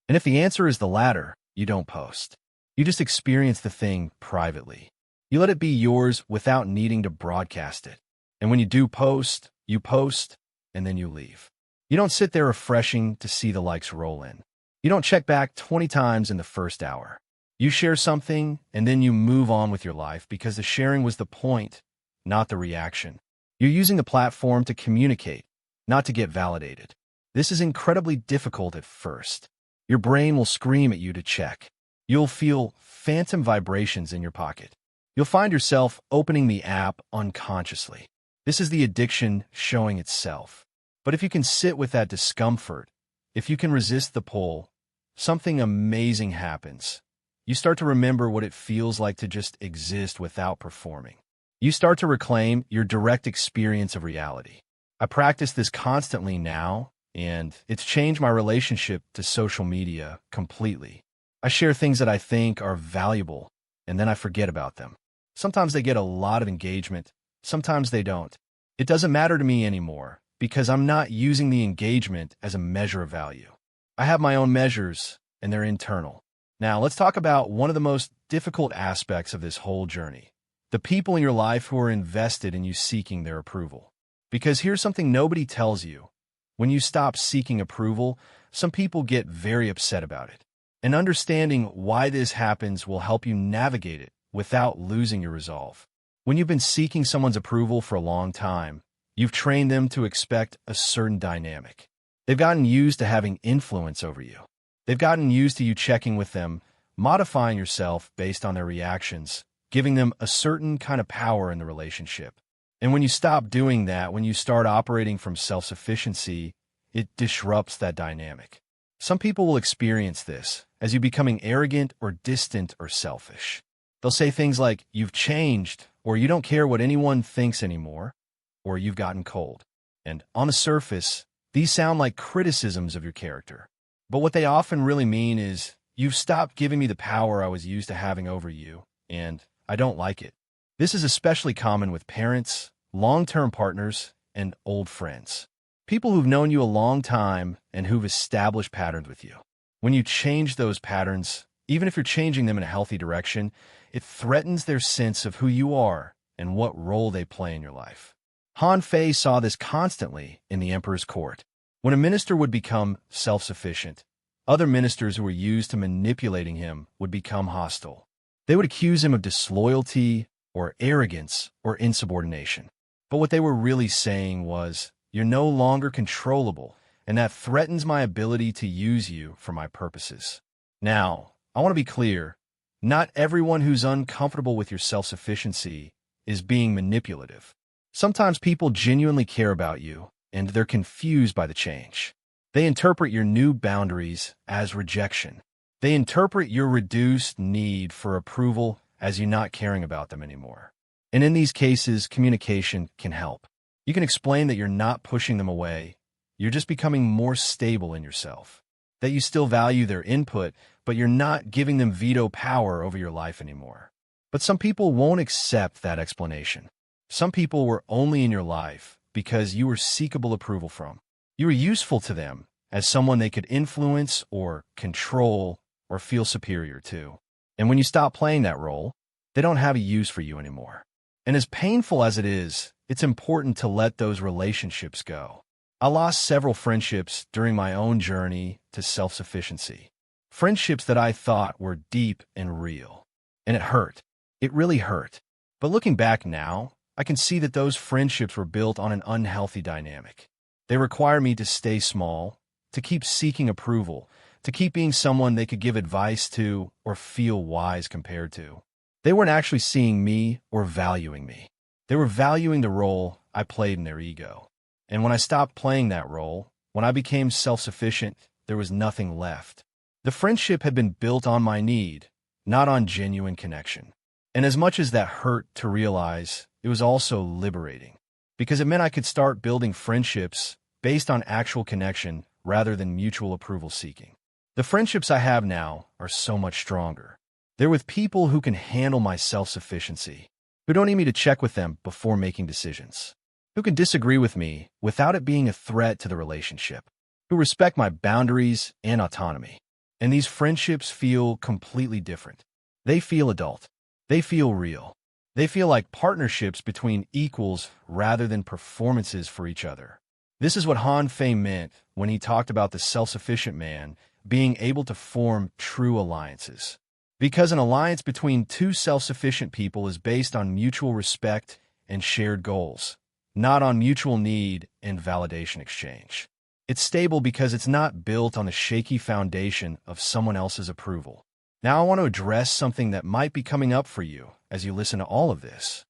And if the answer is the latter, you don't post. You just experience the thing privately. You let it be yours without needing to broadcast it. And when you do post, and then you leave. You don't sit there refreshing to see the likes roll in. You don't check back 20 times in the first hour. You share something, and then you move on with your life because the sharing was the point, not the reaction. You're using the platform to communicate, not to get validated. This is incredibly difficult at first. Your brain will scream at you to check. You'll feel phantom vibrations in your pocket. You'll find yourself opening the app unconsciously. This is the addiction showing itself. But if you can sit with that discomfort, if you can resist the pull, something amazing happens. You start to remember what it feels like to just exist without performing. You start to reclaim your direct experience of reality. I practice this constantly now, and it's changed my relationship to social media completely. I share things that I think are valuable, and then I forget about them. Sometimes they get a lot of engagement, sometimes they don't. It doesn't matter to me anymore because I'm not using the engagement as a measure of value. I have my own measures, and they're internal. Now, let's talk about one of the most difficult aspects of this whole journey: the people in your life who are invested in you seeking their approval. Because here's something nobody tells you. When you stop seeking approval, some people get very upset about it. And understanding why this happens will help you navigate it without losing your resolve. When you've been seeking someone's approval for a long time, you've trained them to expect a certain dynamic. They've gotten used to having influence over you. They've gotten used to you checking with them, modifying yourself based on their reactions, giving them a certain kind of power in the relationship. And when you stop doing that, when you start operating from self-sufficiency, it disrupts that dynamic. Some people will experience this as you becoming arrogant or distant or selfish. They'll say things like, "You've changed," or "You don't care what anyone thinks anymore," or "You've gotten cold." And on the surface, these sound like criticisms of your character. But what they often really mean is, "You've stopped giving me the power I was used to having over you, and I don't like it." This is especially common with parents, long-term partners, and old friends. People who've known you a long time and who've established patterns with you. When you change those patterns, even if you're changing them in a healthy direction, it threatens their sense of who you are and what role they play in your life. Han Fei saw this constantly in the emperor's court. When a minister would become self-sufficient, other ministers who were used to manipulating him would become hostile. They would accuse him of disloyalty or arrogance or insubordination. But what they were really saying was, "You're no longer controllable, and that threatens my ability to use you for my purposes." Now, I want to be clear. Not everyone who's uncomfortable with your self-sufficiency is being manipulative. Sometimes people genuinely care about you, and they're confused by the change. They interpret your new boundaries as rejection. They interpret your reduced need for approval as you not caring about them anymore. And in these cases, communication can help. You can explain that you're not pushing them away. You're just becoming more stable in yourself. That you still value their input, but you're not giving them veto power over your life anymore. But some people won't accept that explanation. Some people were only in your life because you were seekable approval from. You were useful to them as someone they could influence or control or feel superior to. And when you stop playing that role, they don't have a use for you anymore. And as painful as it is, it's important to let those relationships go. I lost several friendships during my own journey to self-sufficiency. Friendships that I thought were deep and real. And it hurt. It really hurt. But looking back now, I can see that those friendships were built on an unhealthy dynamic. They require me to stay small, to keep seeking approval, to keep being someone they could give advice to or feel wise compared to. They weren't actually seeing me or valuing me. They were valuing the role I played in their ego. And when I stopped playing that role, when I became self-sufficient, there was nothing left. The friendship had been built on my need, not on genuine connection. And as much as that hurt to realize, it was also liberating. Because it meant I could start building friendships based on actual connection rather than mutual approval seeking. The friendships I have now are so much stronger. They're with people who can handle my self-sufficiency, who don't need me to check with them before making decisions, who can disagree with me without it being a threat to the relationship, who respect my boundaries and autonomy. And these friendships feel completely different. They feel adult. They feel real. They feel like partnerships between equals rather than performances for each other. This is what Han Fei meant when he talked about the self-sufficient man being able to form true alliances. Because an alliance between two self-sufficient people is based on mutual respect and shared goals, not on mutual need and validation exchange. It's stable because it's not built on the shaky foundation of someone else's approval. Now I want to address something that might be coming up for you as you listen to all of this.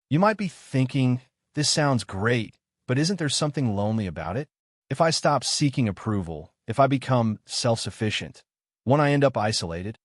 You might be thinking, this sounds great, but isn't there something lonely about it? If I stop seeking approval, if I become self-sufficient, won't I end up isolated?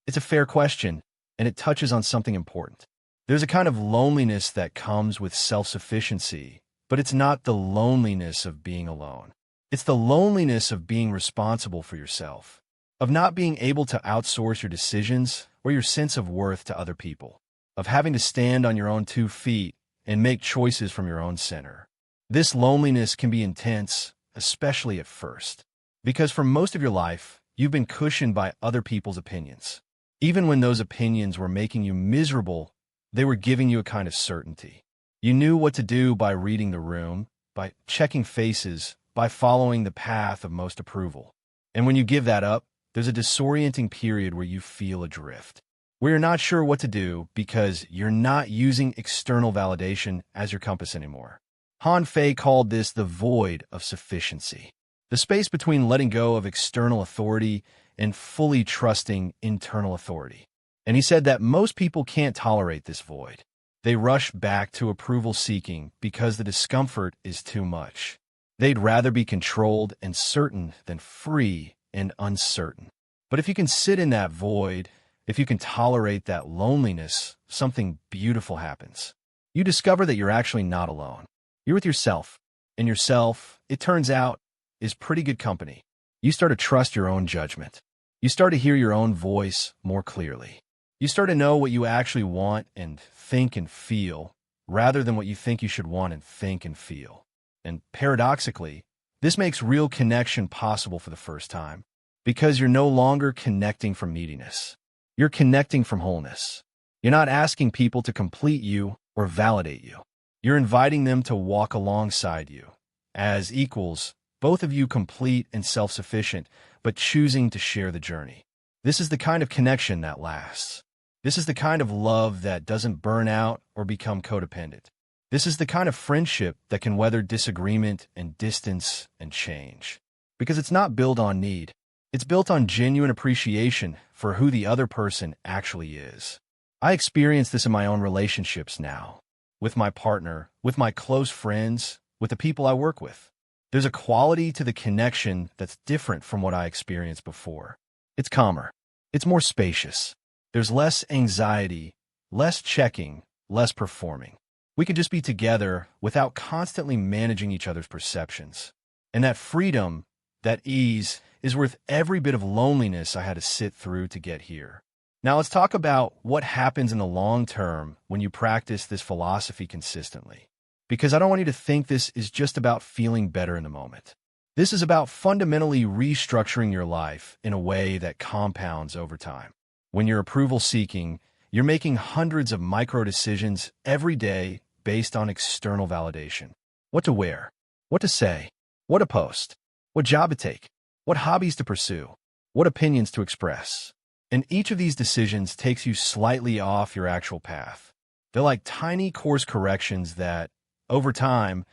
It's a fair question, and it touches on something important. There's a kind of loneliness that comes with self-sufficiency, but it's not the loneliness of being alone. It's the loneliness of being responsible for yourself, of not being able to outsource your decisions or your sense of worth to other people, of having to stand on your own 2 feet and make choices from your own center. This loneliness can be intense, especially at first, because for most of your life, you've been cushioned by other people's opinions. Even when those opinions were making you miserable, they were giving you a kind of certainty. You knew what to do by reading the room, by checking faces, by following the path of most approval. And when you give that up, there's a disorienting period where you feel adrift, where you're not sure what to do because you're not using external validation as your compass anymore. Han Fei called this the void of sufficiency, the space between letting go of external authority and fully trusting internal authority. And he said that most people can't tolerate this void. They rush back to approval seeking because the discomfort is too much. They'd rather be controlled and certain than free and uncertain. But if you can sit in that void, if you can tolerate that loneliness, something beautiful happens. You discover that you're actually not alone. You're with yourself, and yourself, it turns out, is pretty good company. You start to trust your own judgment. You start to hear your own voice more clearly. You start to know what you actually want and think and feel, rather than what you think you should want and think and feel. And paradoxically, this makes real connection possible for the first time, because you're no longer connecting from neediness. You're connecting from wholeness. You're not asking people to complete you or validate you. You're inviting them to walk alongside you. As equals, both of you complete and self-sufficient, but choosing to share the journey. This is the kind of connection that lasts. This is the kind of love that doesn't burn out or become codependent. This is the kind of friendship that can weather disagreement and distance and change. Because it's not built on need. It's built on genuine appreciation for who the other person actually is. I experience this in my own relationships now, with my partner, with my close friends, with the people I work with. There's a quality to the connection that's different from what I experienced before. It's calmer. It's more spacious. There's less anxiety, less checking, less performing. We can just be together without constantly managing each other's perceptions. And that freedom, that ease, is worth every bit of loneliness I had to sit through to get here. Now let's talk about what happens in the long term when you practice this philosophy consistently. Because I don't want you to think this is just about feeling better in the moment. This is about fundamentally restructuring your life in a way that compounds over time. When you're approval-seeking, you're making hundreds of micro-decisions every day based on external validation. What to wear, what to say, what to post, what job to take, what hobbies to pursue, what opinions to express. And each of these decisions takes you slightly off your actual path. They're like tiny course corrections that, over time,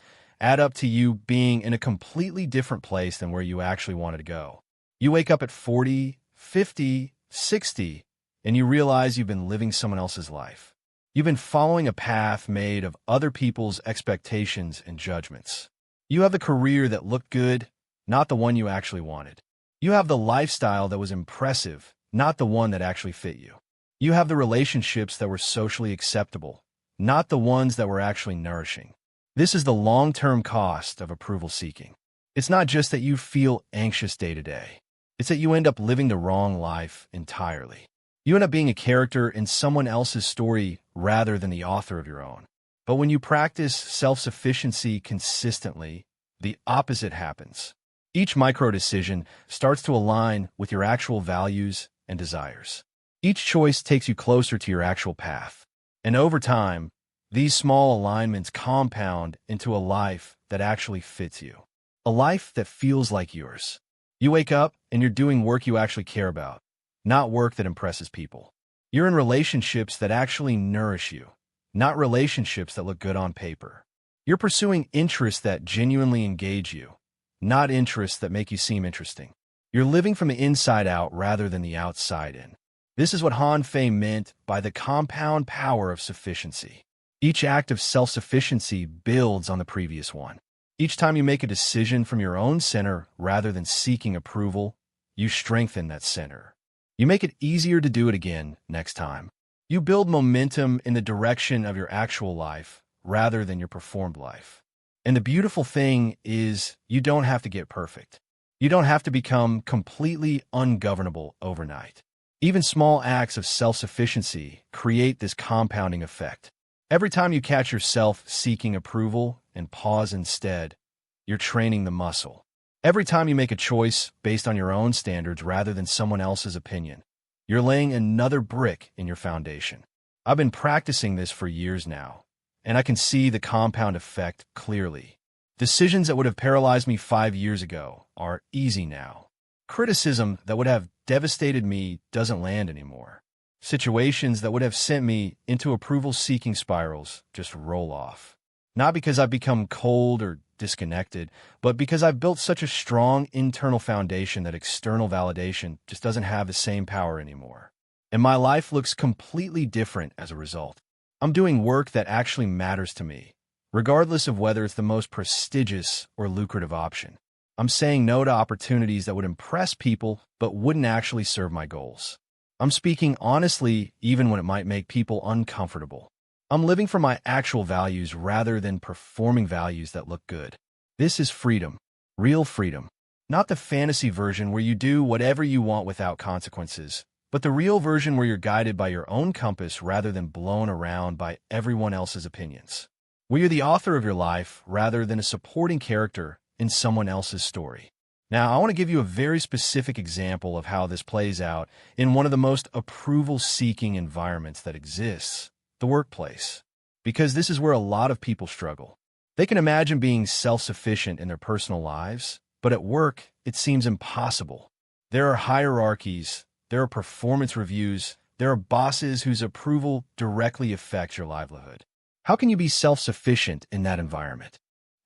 add up to you being in a completely different place than where you actually wanted to go. You wake up at 40, 50, 60, and you realize you've been living someone else's life. You've been following a path made of other people's expectations and judgments. You have the career that looked good, not the one you actually wanted. You have the lifestyle that was impressive, not the one that actually fit you. You have the relationships that were socially acceptable, not the ones that were actually nourishing. This is the long-term cost of approval seeking. It's not just that you feel anxious day to day. It's that you end up living the wrong life entirely. You end up being a character in someone else's story rather than the author of your own. But when you practice self-sufficiency consistently, the opposite happens. Each micro-decision starts to align with your actual values and desires. Each choice takes you closer to your actual path. And over time, these small alignments compound into a life that actually fits you. A life that feels like yours. You wake up and you're doing work you actually care about, not work that impresses people. You're in relationships that actually nourish you, not relationships that look good on paper. You're pursuing interests that genuinely engage you, not interests that make you seem interesting. You're living from the inside out rather than the outside in. This is what Han Fei meant by the compound power of sufficiency. Each act of self-sufficiency builds on the previous one. Each time you make a decision from your own center rather than seeking approval, you strengthen that center. You make it easier to do it again next time. You build momentum in the direction of your actual life rather than your performed life. And the beautiful thing is you don't have to get perfect. You don't have to become completely ungovernable overnight. Even small acts of self-sufficiency create this compounding effect. Every time you catch yourself seeking approval and pause instead, you're training the muscle. Every time you make a choice based on your own standards rather than someone else's opinion, you're laying another brick in your foundation. I've been practicing this for years now, and I can see the compound effect clearly. Decisions that would have paralyzed me 5 years ago are easy now. Criticism that would have devastated me doesn't land anymore. Situations that would have sent me into approval-seeking spirals just roll off. Not because I've become cold or disconnected, but because I've built such a strong internal foundation that external validation just doesn't have the same power anymore. And my life looks completely different as a result. I'm doing work that actually matters to me, regardless of whether it's the most prestigious or lucrative option. I'm saying no to opportunities that would impress people but wouldn't actually serve my goals. I'm speaking honestly even when it might make people uncomfortable. I'm living for my actual values rather than performing values that look good. This is freedom, real freedom. Not the fantasy version where you do whatever you want without consequences, but the real version where you're guided by your own compass rather than blown around by everyone else's opinions. Where you're the author of your life rather than a supporting character in someone else's story. Now, I want to give you a very specific example of how this plays out in one of the most approval-seeking environments that exists, the workplace. Because this is where a lot of people struggle. They can imagine being self-sufficient in their personal lives, but at work, it seems impossible. There are hierarchies, there are performance reviews, there are bosses whose approval directly affects your livelihood. How can you be self-sufficient in that environment?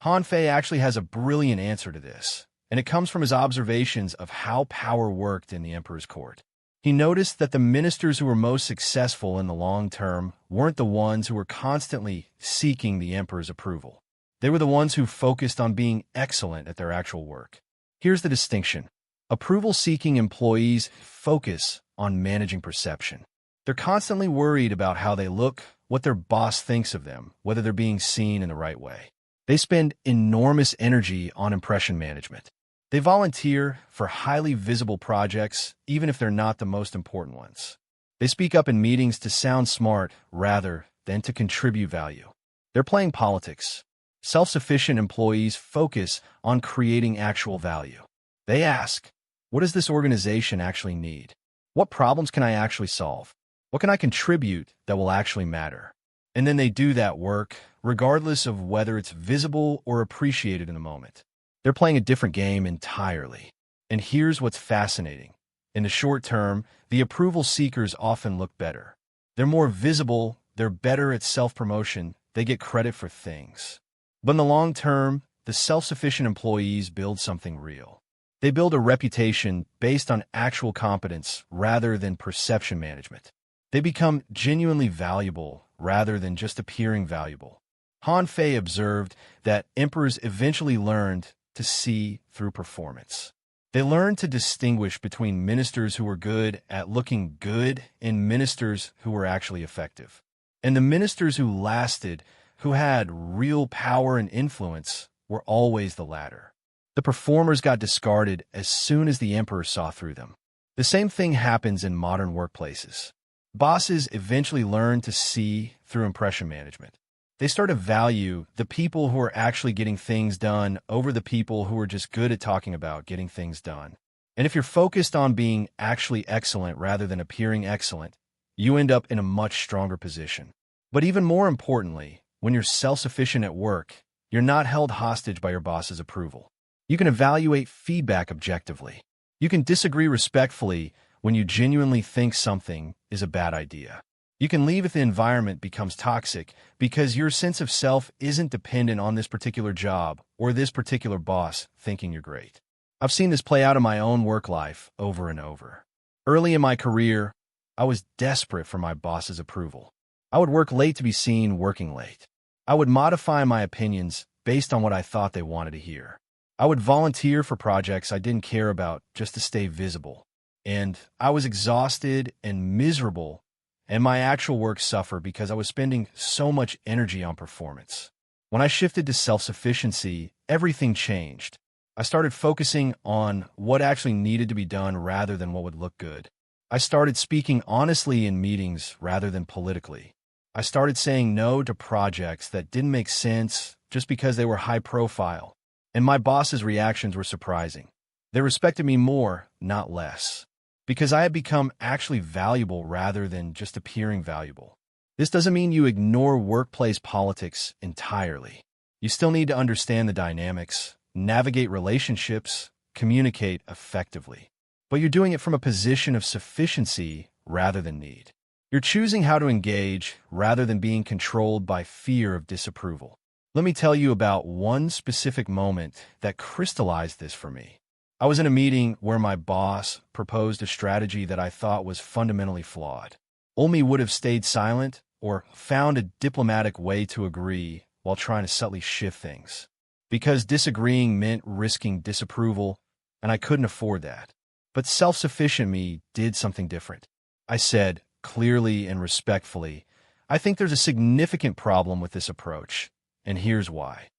Han Fei actually has a brilliant answer to this, and it comes from his observations of how power worked in the emperor's court. He noticed that the ministers who were most successful in the long term weren't the ones who were constantly seeking the emperor's approval. They were the ones who focused on being excellent at their actual work. Here's the distinction. Approval-seeking employees focus on managing perception. They're constantly worried about how they look, what their boss thinks of them, whether they're being seen in the right way. They spend enormous energy on impression management. They volunteer for highly visible projects, even if they're not the most important ones. They speak up in meetings to sound smart rather than to contribute value. They're playing politics. Self-sufficient employees focus on creating actual value. They ask, what does this organization actually need? What problems can I actually solve? What can I contribute that will actually matter? And then they do that work, regardless of whether it's visible or appreciated in the moment. They're playing a different game entirely. And here's what's fascinating. In the short term, the approval seekers often look better. They're more visible, they're better at self-promotion, they get credit for things. But in the long term, the self-sufficient employees build something real. They build a reputation based on actual competence rather than perception management. They become genuinely valuable rather than just appearing valuable. Han Fei observed that emperors eventually learned to see through performance. They learned to distinguish between ministers who were good at looking good and ministers who were actually effective. And the ministers who lasted, who had real power and influence, were always the latter. The performers got discarded as soon as the emperor saw through them. The same thing happens in modern workplaces. Bosses eventually learn to see through impression management. They start to value the people who are actually getting things done over the people who are just good at talking about getting things done. And if you're focused on being actually excellent rather than appearing excellent, you end up in a much stronger position. But even more importantly, when you're self-sufficient at work, you're not held hostage by your boss's approval. You can evaluate feedback objectively. You can disagree respectfully when you genuinely think something is a bad idea. You can leave if the environment becomes toxic because your sense of self isn't dependent on this particular job or this particular boss thinking you're great. I've seen this play out in my own work life over and over. Early in my career, I was desperate for my boss's approval. I would work late to be seen working late. I would modify my opinions based on what I thought they wanted to hear. I would volunteer for projects I didn't care about just to stay visible. And I was exhausted and miserable, and my actual work suffered because I was spending so much energy on performance. When I shifted to self-sufficiency, everything changed. I started focusing on what actually needed to be done rather than what would look good. I started speaking honestly in meetings rather than politically. I started saying no to projects that didn't make sense just because they were high profile. And my boss's reactions were surprising. They respected me more, not less, because I had become actually valuable rather than just appearing valuable. This doesn't mean you ignore workplace politics entirely. You still need to understand the dynamics, navigate relationships, communicate effectively. But you're doing it from a position of sufficiency rather than need. You're choosing how to engage rather than being controlled by fear of disapproval. Let me tell you about one specific moment that crystallized this for me. I was in a meeting where my boss proposed a strategy that I thought was fundamentally flawed. Olmi would have stayed silent or found a diplomatic way to agree while trying to subtly shift things. Because disagreeing meant risking disapproval, and I couldn't afford that. But self-sufficient me did something different. I said, clearly and respectfully, I think there's a significant problem with this approach, and here's why.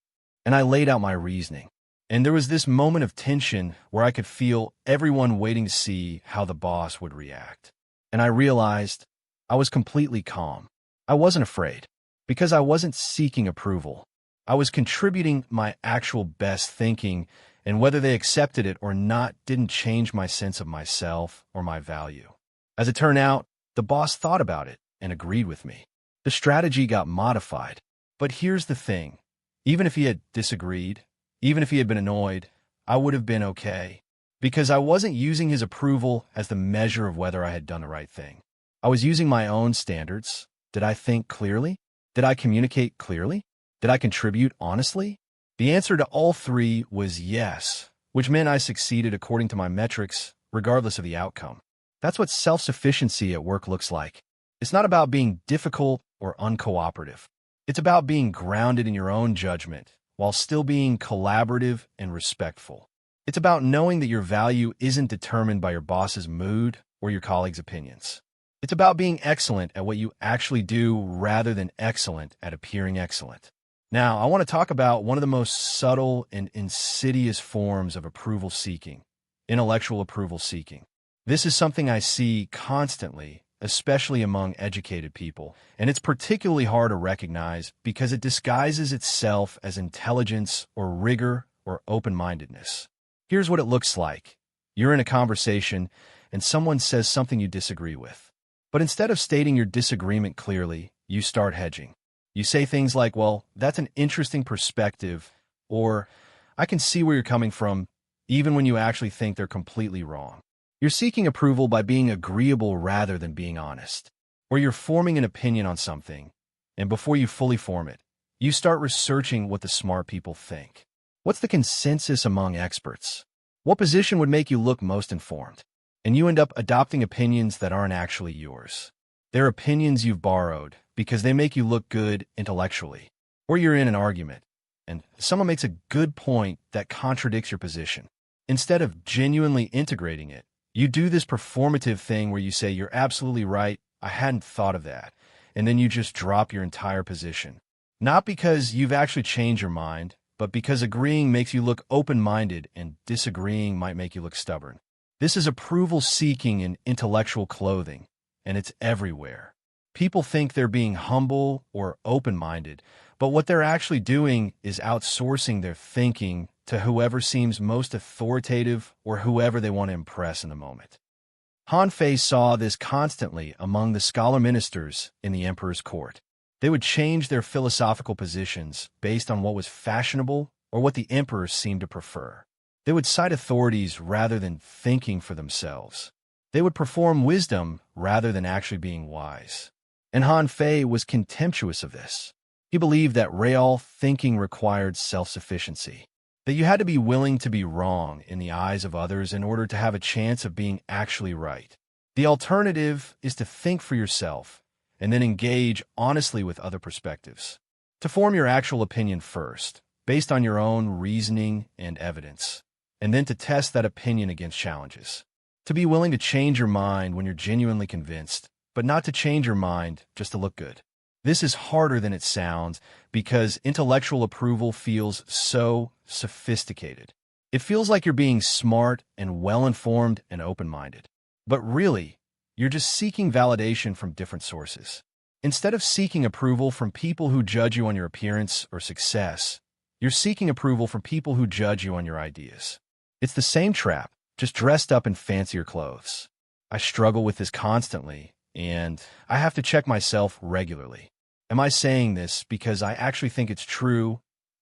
And I laid out my reasoning. And there was this moment of tension where I could feel everyone waiting to see how the boss would react. And I realized I was completely calm. I wasn't afraid, because I wasn't seeking approval. I was contributing my actual best thinking, and whether they accepted it or not didn't change my sense of myself or my value. As it turned out, the boss thought about it and agreed with me. The strategy got modified. But here's the thing. Even if he had disagreed, even if he had been annoyed, I would have been okay. Because I wasn't using his approval as the measure of whether I had done the right thing. I was using my own standards. Did I think clearly? Did I communicate clearly? Did I contribute honestly? The answer to all three was yes, which meant I succeeded according to my metrics, regardless of the outcome. That's what self-sufficiency at work looks like. It's not about being difficult or uncooperative. It's about being grounded in your own judgment while still being collaborative and respectful. It's about knowing that your value isn't determined by your boss's mood or your colleagues' opinions. It's about being excellent at what you actually do rather than excellent at appearing excellent. Now, I want to talk about one of the most subtle and insidious forms of approval seeking, intellectual approval seeking. This is something I see constantly, especially among educated people, and it's particularly hard to recognize because it disguises itself as intelligence or rigor or open-mindedness. Here's what it looks like. You're in a conversation and someone says something you disagree with. But instead of stating your disagreement clearly, you start hedging. You say things like, well, that's an interesting perspective, or I can see where you're coming from, even when you actually think they're completely wrong. You're seeking approval by being agreeable rather than being honest. Or you're forming an opinion on something, and before you fully form it, you start researching what the smart people think. What's the consensus among experts? What position would make you look most informed? And you end up adopting opinions that aren't actually yours. They're opinions you've borrowed because they make you look good intellectually. Or you're in an argument, and someone makes a good point that contradicts your position. Instead of genuinely integrating it, you do this performative thing where you say, you're absolutely right, I hadn't thought of that, and then you just drop your entire position. Not because you've actually changed your mind, but because agreeing makes you look open-minded and disagreeing might make you look stubborn. This is approval-seeking in intellectual clothing, and it's everywhere. People think they're being humble or open-minded, but what they're actually doing is outsourcing their thinking to whoever seems most authoritative or whoever they want to impress in the moment. Han Fei saw this constantly among the scholar ministers in the emperor's court. They would change their philosophical positions based on what was fashionable or what the emperor seemed to prefer. They would cite authorities rather than thinking for themselves. They would perform wisdom rather than actually being wise. And Han Fei was contemptuous of this. He believed that real thinking required self-sufficiency, that you had to be willing to be wrong in the eyes of others in order to have a chance of being actually right. The alternative is to think for yourself and then engage honestly with other perspectives. To form your actual opinion first, based on your own reasoning and evidence, and then to test that opinion against challenges. To be willing to change your mind when you're genuinely convinced, but not to change your mind just to look good. This is harder than it sounds because intellectual approval feels so sophisticated. It feels like you're being smart and well-informed and open-minded. But really, you're just seeking validation from different sources. Instead of seeking approval from people who judge you on your appearance or success, you're seeking approval from people who judge you on your ideas. It's the same trap, just dressed up in fancier clothes. I struggle with this constantly, and I have to check myself regularly. Am I saying this because I actually think it's true,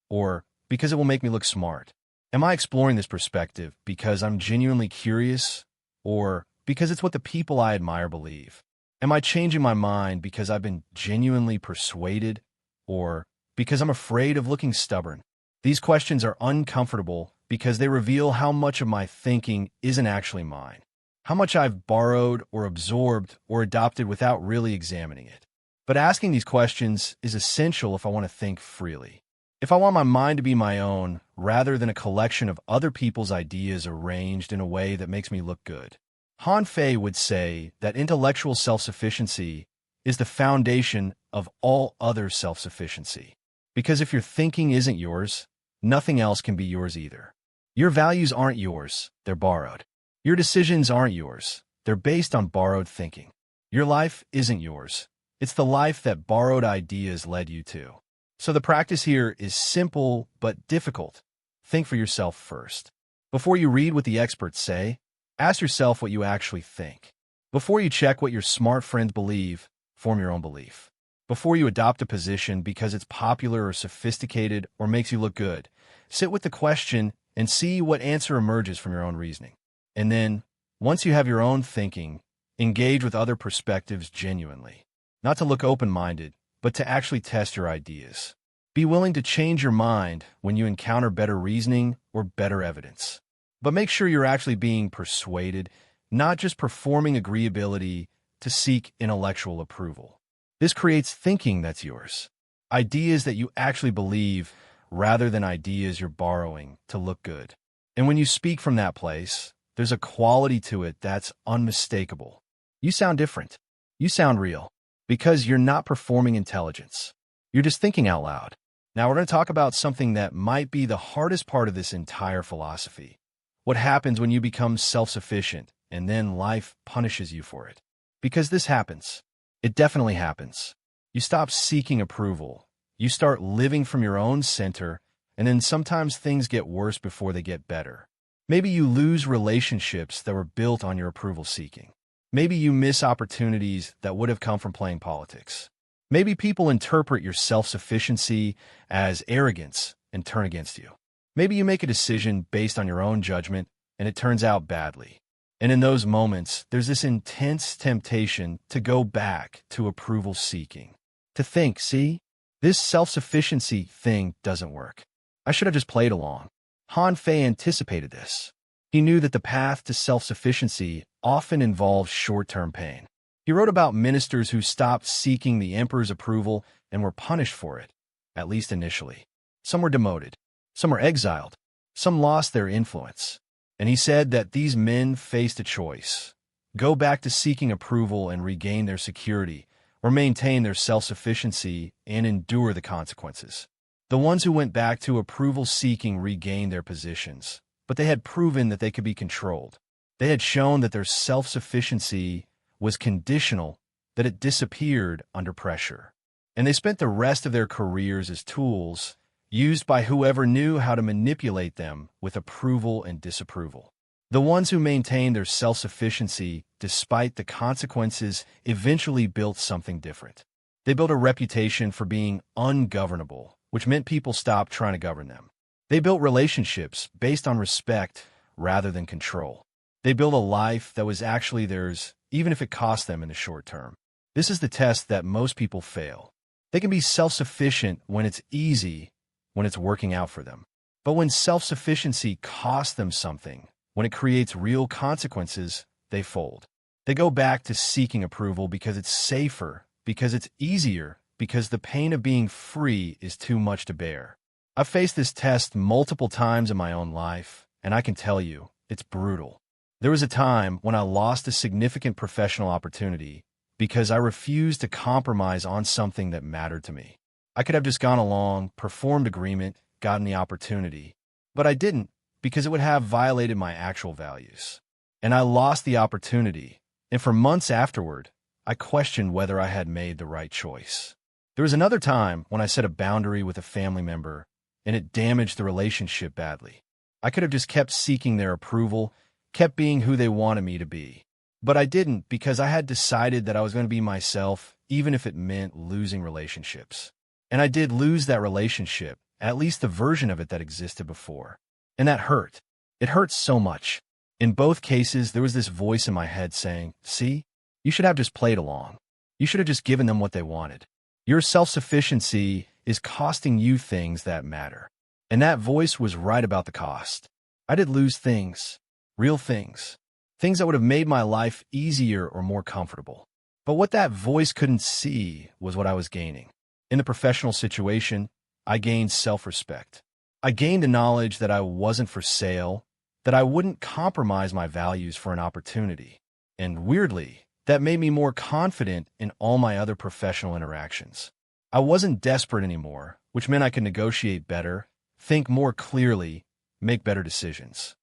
or because it will make me look smart? Am I exploring this perspective because I'm genuinely curious, or because it's what the people I admire believe? Am I changing my mind because I've been genuinely persuaded, or because I'm afraid of looking stubborn? These questions are uncomfortable because they reveal how much of my thinking isn't actually mine, how much I've borrowed or absorbed or adopted without really examining it. But asking these questions is essential if I want to think freely. If I want my mind to be my own, rather than a collection of other people's ideas arranged in a way that makes me look good. Han Fei would say that intellectual self-sufficiency is the foundation of all other self-sufficiency. Because if your thinking isn't yours, nothing else can be yours either. Your values aren't yours, they're borrowed. Your decisions aren't yours, they're based on borrowed thinking. Your life isn't yours. It's the life that borrowed ideas led you to. So the practice here is simple but difficult. Think for yourself first. Before you read what the experts say, ask yourself what you actually think. Before you check what your smart friends believe, form your own belief. Before you adopt a position because it's popular or sophisticated or makes you look good, sit with the question and see what answer emerges from your own reasoning. And then, once you have your own thinking, engage with other perspectives genuinely. Not to look open-minded, but to actually test your ideas. Be willing to change your mind when you encounter better reasoning or better evidence. But make sure you're actually being persuaded, not just performing agreeability to seek intellectual approval. This creates thinking that's yours, ideas that you actually believe rather than ideas you're borrowing to look good. And when you speak from that place, there's a quality to it that's unmistakable. You sound different. You sound real. Because you're not performing intelligence. You're just thinking out loud. Now we're going to talk about something that might be the hardest part of this entire philosophy. What happens when you become self-sufficient and then life punishes you for it? Because this happens. It definitely happens. You stop seeking approval. You start living from your own center, and then sometimes things get worse before they get better. Maybe you lose relationships that were built on your approval seeking. Maybe you miss opportunities that would have come from playing politics. Maybe people interpret your self-sufficiency as arrogance and turn against you. Maybe you make a decision based on your own judgment and it turns out badly. And in those moments, there's this intense temptation to go back to approval seeking. To think, see, this self-sufficiency thing doesn't work. I should have just played along. Han Fei anticipated this. He knew that the path to self-sufficiency often involves short-term pain. He wrote about ministers who stopped seeking the emperor's approval and were punished for it, at least initially. Some were demoted. Some were exiled. Some lost their influence. And he said that these men faced a choice: go back to seeking approval and regain their security, or maintain their self-sufficiency and endure the consequences. The ones who went back to approval-seeking regained their positions, but they had proven that they could be controlled. They had shown that their self-sufficiency was conditional, that it disappeared under pressure. And they spent the rest of their careers as tools, used by whoever knew how to manipulate them with approval and disapproval. The ones who maintained their self-sufficiency despite the consequences eventually built something different. They built a reputation for being ungovernable, which meant people stopped trying to govern them. They built relationships based on respect rather than control. They built a life that was actually theirs, even if it cost them in the short term. This is the test that most people fail. They can be self-sufficient when it's easy, when it's working out for them. But when self-sufficiency costs them something, when it creates real consequences, they fold. They go back to seeking approval because it's safer, because it's easier, because the pain of being free is too much to bear. I've faced this test multiple times in my own life, and I can tell you, it's brutal. There was a time when I lost a significant professional opportunity, because I refused to compromise on something that mattered to me. I could have just gone along, performed agreement, gotten the opportunity, but I didn't because it would have violated my actual values. And I lost the opportunity, and for months afterward, I questioned whether I had made the right choice. There was another time when I set a boundary with a family member, and it damaged the relationship badly. I could have just kept seeking their approval, kept being who they wanted me to be. But I didn't because I had decided that I was going to be myself, even if it meant losing relationships. And I did lose that relationship, at least the version of it that existed before. And that hurt. It hurt so much. In both cases, there was this voice in my head saying, "See, you should have just played along. You should have just given them what they wanted. Your self-sufficiency is costing you things that matter." And that voice was right about the cost. I did lose things, real things that would have made my life easier or more comfortable. But what that voice couldn't see was what I was gaining. In the professional situation, I gained self-respect. I gained the knowledge that I wasn't for sale, that I wouldn't compromise my values for an opportunity. And weirdly, that made me more confident in all my other professional interactions. I wasn't desperate anymore, which meant I could negotiate better, think more clearly, make better decisions.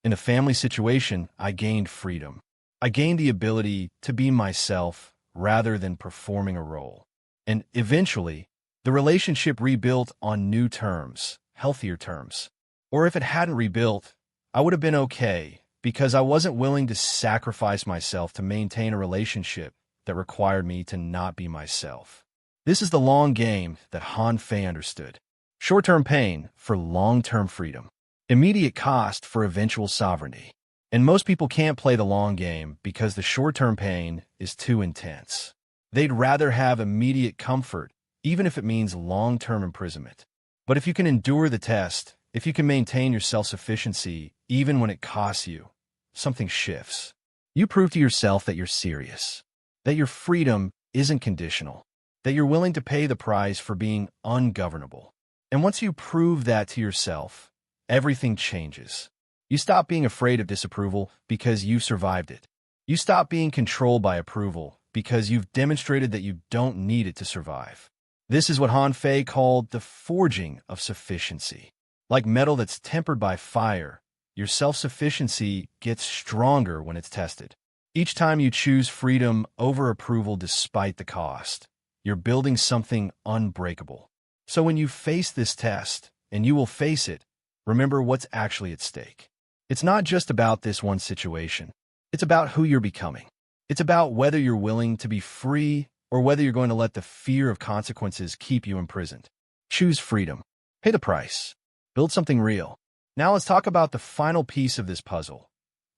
In a family situation, I gained freedom. I gained the ability to be myself rather than performing a role. And eventually, the relationship rebuilt on new terms, healthier terms. Or if it hadn't rebuilt, I would have been okay because I wasn't willing to sacrifice myself to maintain a relationship that required me to not be myself. This is the long game that Han Fei understood. Short-term pain for long-term freedom. Immediate cost for eventual sovereignty. And most people can't play the long game because the short-term pain is too intense. They'd rather have immediate comfort, even if it means long-term imprisonment. But if you can endure the test, if you can maintain your self-sufficiency, even when it costs you, something shifts. You prove to yourself that you're serious, that your freedom isn't conditional, that you're willing to pay the price for being ungovernable. And once you prove that to yourself, everything changes. You stop being afraid of disapproval because you survived it. You stop being controlled by approval because you've demonstrated that you don't need it to survive. This is what Han Fei called the forging of sufficiency. Like metal that's tempered by fire, your self-sufficiency gets stronger when it's tested. Each time you choose freedom over approval despite the cost, you're building something unbreakable. So when you face this test, and you will face it, remember what's actually at stake. It's not just about this one situation. It's about who you're becoming. It's about whether you're willing to be free or whether you're going to let the fear of consequences keep you imprisoned. Choose freedom. Pay the price. Build something real. Now let's talk about the final piece of this puzzle.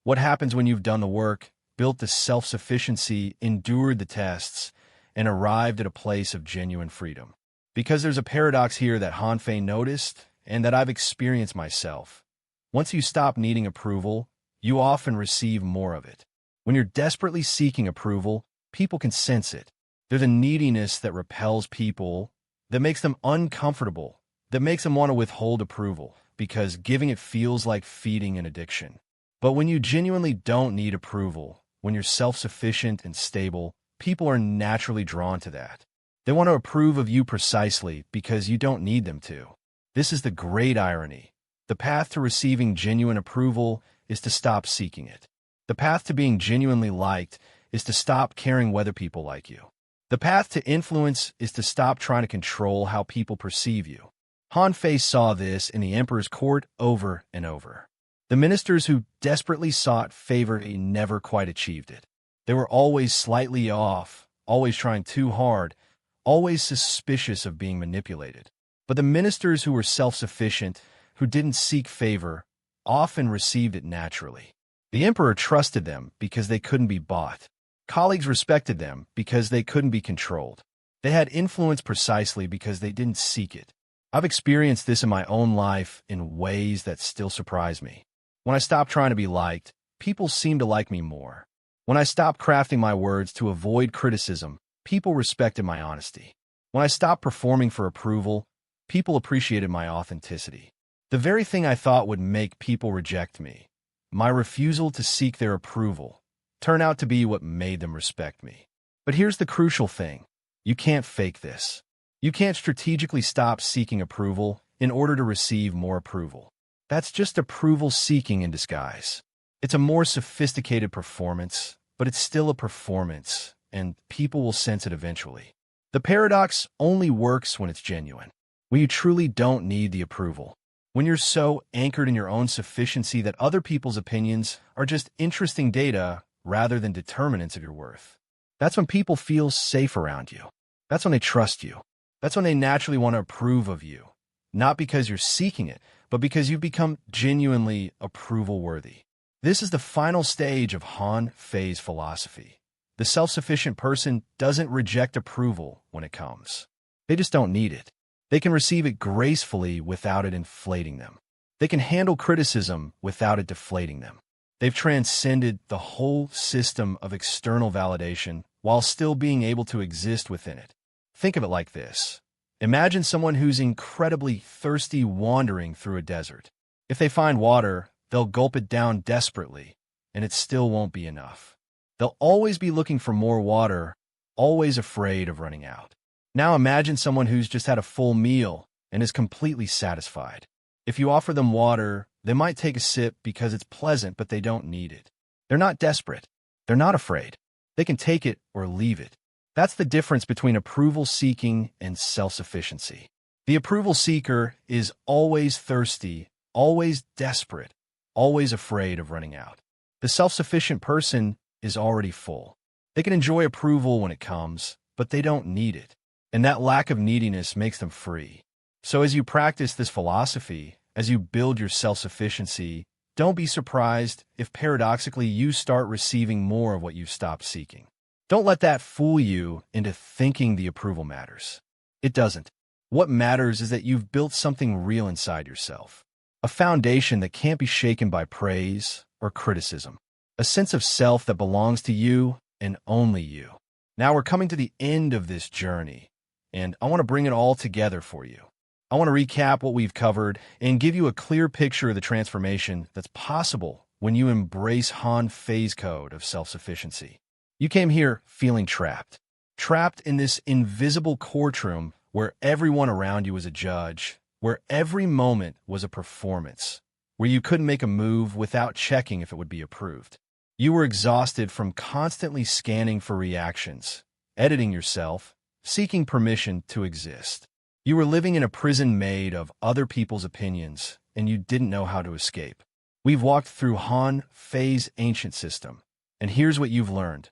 What happens when you've done the work, built the self-sufficiency, endured the tests, and arrived at a place of genuine freedom? Because there's a paradox here that Han Fei noticed and that I've experienced myself. Once you stop needing approval, you often receive more of it. When you're desperately seeking approval, people can sense it. There's a neediness that repels people, that makes them uncomfortable, that makes them want to withhold approval, because giving it feels like feeding an addiction. But when you genuinely don't need approval, when you're self-sufficient and stable, people are naturally drawn to that. They want to approve of you precisely because you don't need them to. This is the great irony. The path to receiving genuine approval is to stop seeking it. The path to being genuinely liked is to stop caring whether people like you. The path to influence is to stop trying to control how people perceive you. Han Fei saw this in the emperor's court over and over. The ministers who desperately sought favor never quite achieved it. They were always slightly off, always trying too hard, always suspicious of being manipulated. But the ministers who were self-sufficient, who didn't seek favor, often received it naturally. The emperor trusted them because they couldn't be bought. Colleagues respected them because they couldn't be controlled. They had influence precisely because they didn't seek it. I've experienced this in my own life in ways that still surprise me. When I stopped trying to be liked, people seemed to like me more. When I stopped crafting my words to avoid criticism, people respected my honesty. When I stopped performing for approval, people appreciated my authenticity. The very thing I thought would make people reject me, my refusal to seek their approval, turned out to be what made them respect me. But here's the crucial thing. You can't fake this. You can't strategically stop seeking approval in order to receive more approval. That's just approval seeking in disguise. It's a more sophisticated performance, but it's still a performance, and people will sense it eventually. The paradox only works when it's genuine, when you truly don't need the approval, when you're so anchored in your own sufficiency that other people's opinions are just interesting data rather than determinants of your worth. That's when people feel safe around you. That's when they trust you. That's when they naturally want to approve of you, not because you're seeking it, but because you've become genuinely approval-worthy. This is the final stage of Han Fei's philosophy. The self-sufficient person doesn't reject approval when it comes. They just don't need it. They can receive it gracefully without it inflating them. They can handle criticism without it deflating them. They've transcended the whole system of external validation while still being able to exist within it. Think of it like this. Imagine someone who's incredibly thirsty wandering through a desert. If they find water, they'll gulp it down desperately, and it still won't be enough. They'll always be looking for more water, always afraid of running out. Now imagine someone who's just had a full meal and is completely satisfied. If you offer them water, they might take a sip because it's pleasant, but they don't need it. They're not desperate. They're not afraid. They can take it or leave it. That's the difference between approval seeking and self-sufficiency. The approval seeker is always thirsty, always desperate, always afraid of running out. The self-sufficient person is already full. They can enjoy approval when it comes, but they don't need it. And that lack of neediness makes them free. So as you practice this philosophy, as you build your self-sufficiency, don't be surprised if paradoxically you start receiving more of what you've stopped seeking. Don't let that fool you into thinking the approval matters. It doesn't. What matters is that you've built something real inside yourself. A foundation that can't be shaken by praise or criticism. A sense of self that belongs to you and only you. Now we're coming to the end of this journey, and I want to bring it all together for you. I want to recap what we've covered and give you a clear picture of the transformation that's possible when you embrace Han Fei's code of self-sufficiency. You came here feeling trapped. Trapped in this invisible courtroom where everyone around you was a judge, where every moment was a performance, where you couldn't make a move without checking if it would be approved. You were exhausted from constantly scanning for reactions, editing yourself, seeking permission to exist. You were living in a prison made of other people's opinions, and you didn't know how to escape. We've walked through Han Fei's ancient system, and here's what you've learned.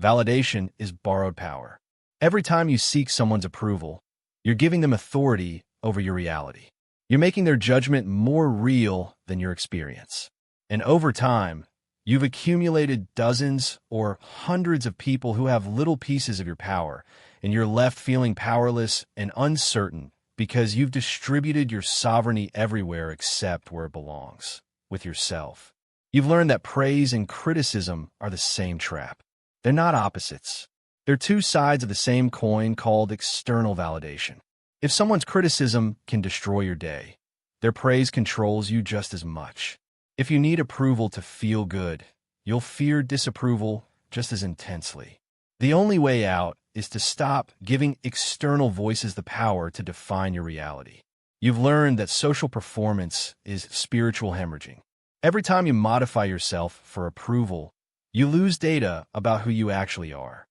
Validation is borrowed power. Every time you seek someone's approval, you're giving them authority over your reality. You're making their judgment more real than your experience. And over time, you've accumulated dozens or hundreds of people who have little pieces of your power, and you're left feeling powerless and uncertain because you've distributed your sovereignty everywhere except where it belongs, with yourself. You've learned that praise and criticism are the same trap. They're not opposites. They're two sides of the same coin called external validation. If someone's criticism can destroy your day, their praise controls you just as much. If you need approval to feel good, you'll fear disapproval just as intensely. The only way out is to stop giving external voices the power to define your reality. You've learned that social performance is spiritual hemorrhaging. Every time you modify yourself for approval, you lose data about who you actually are.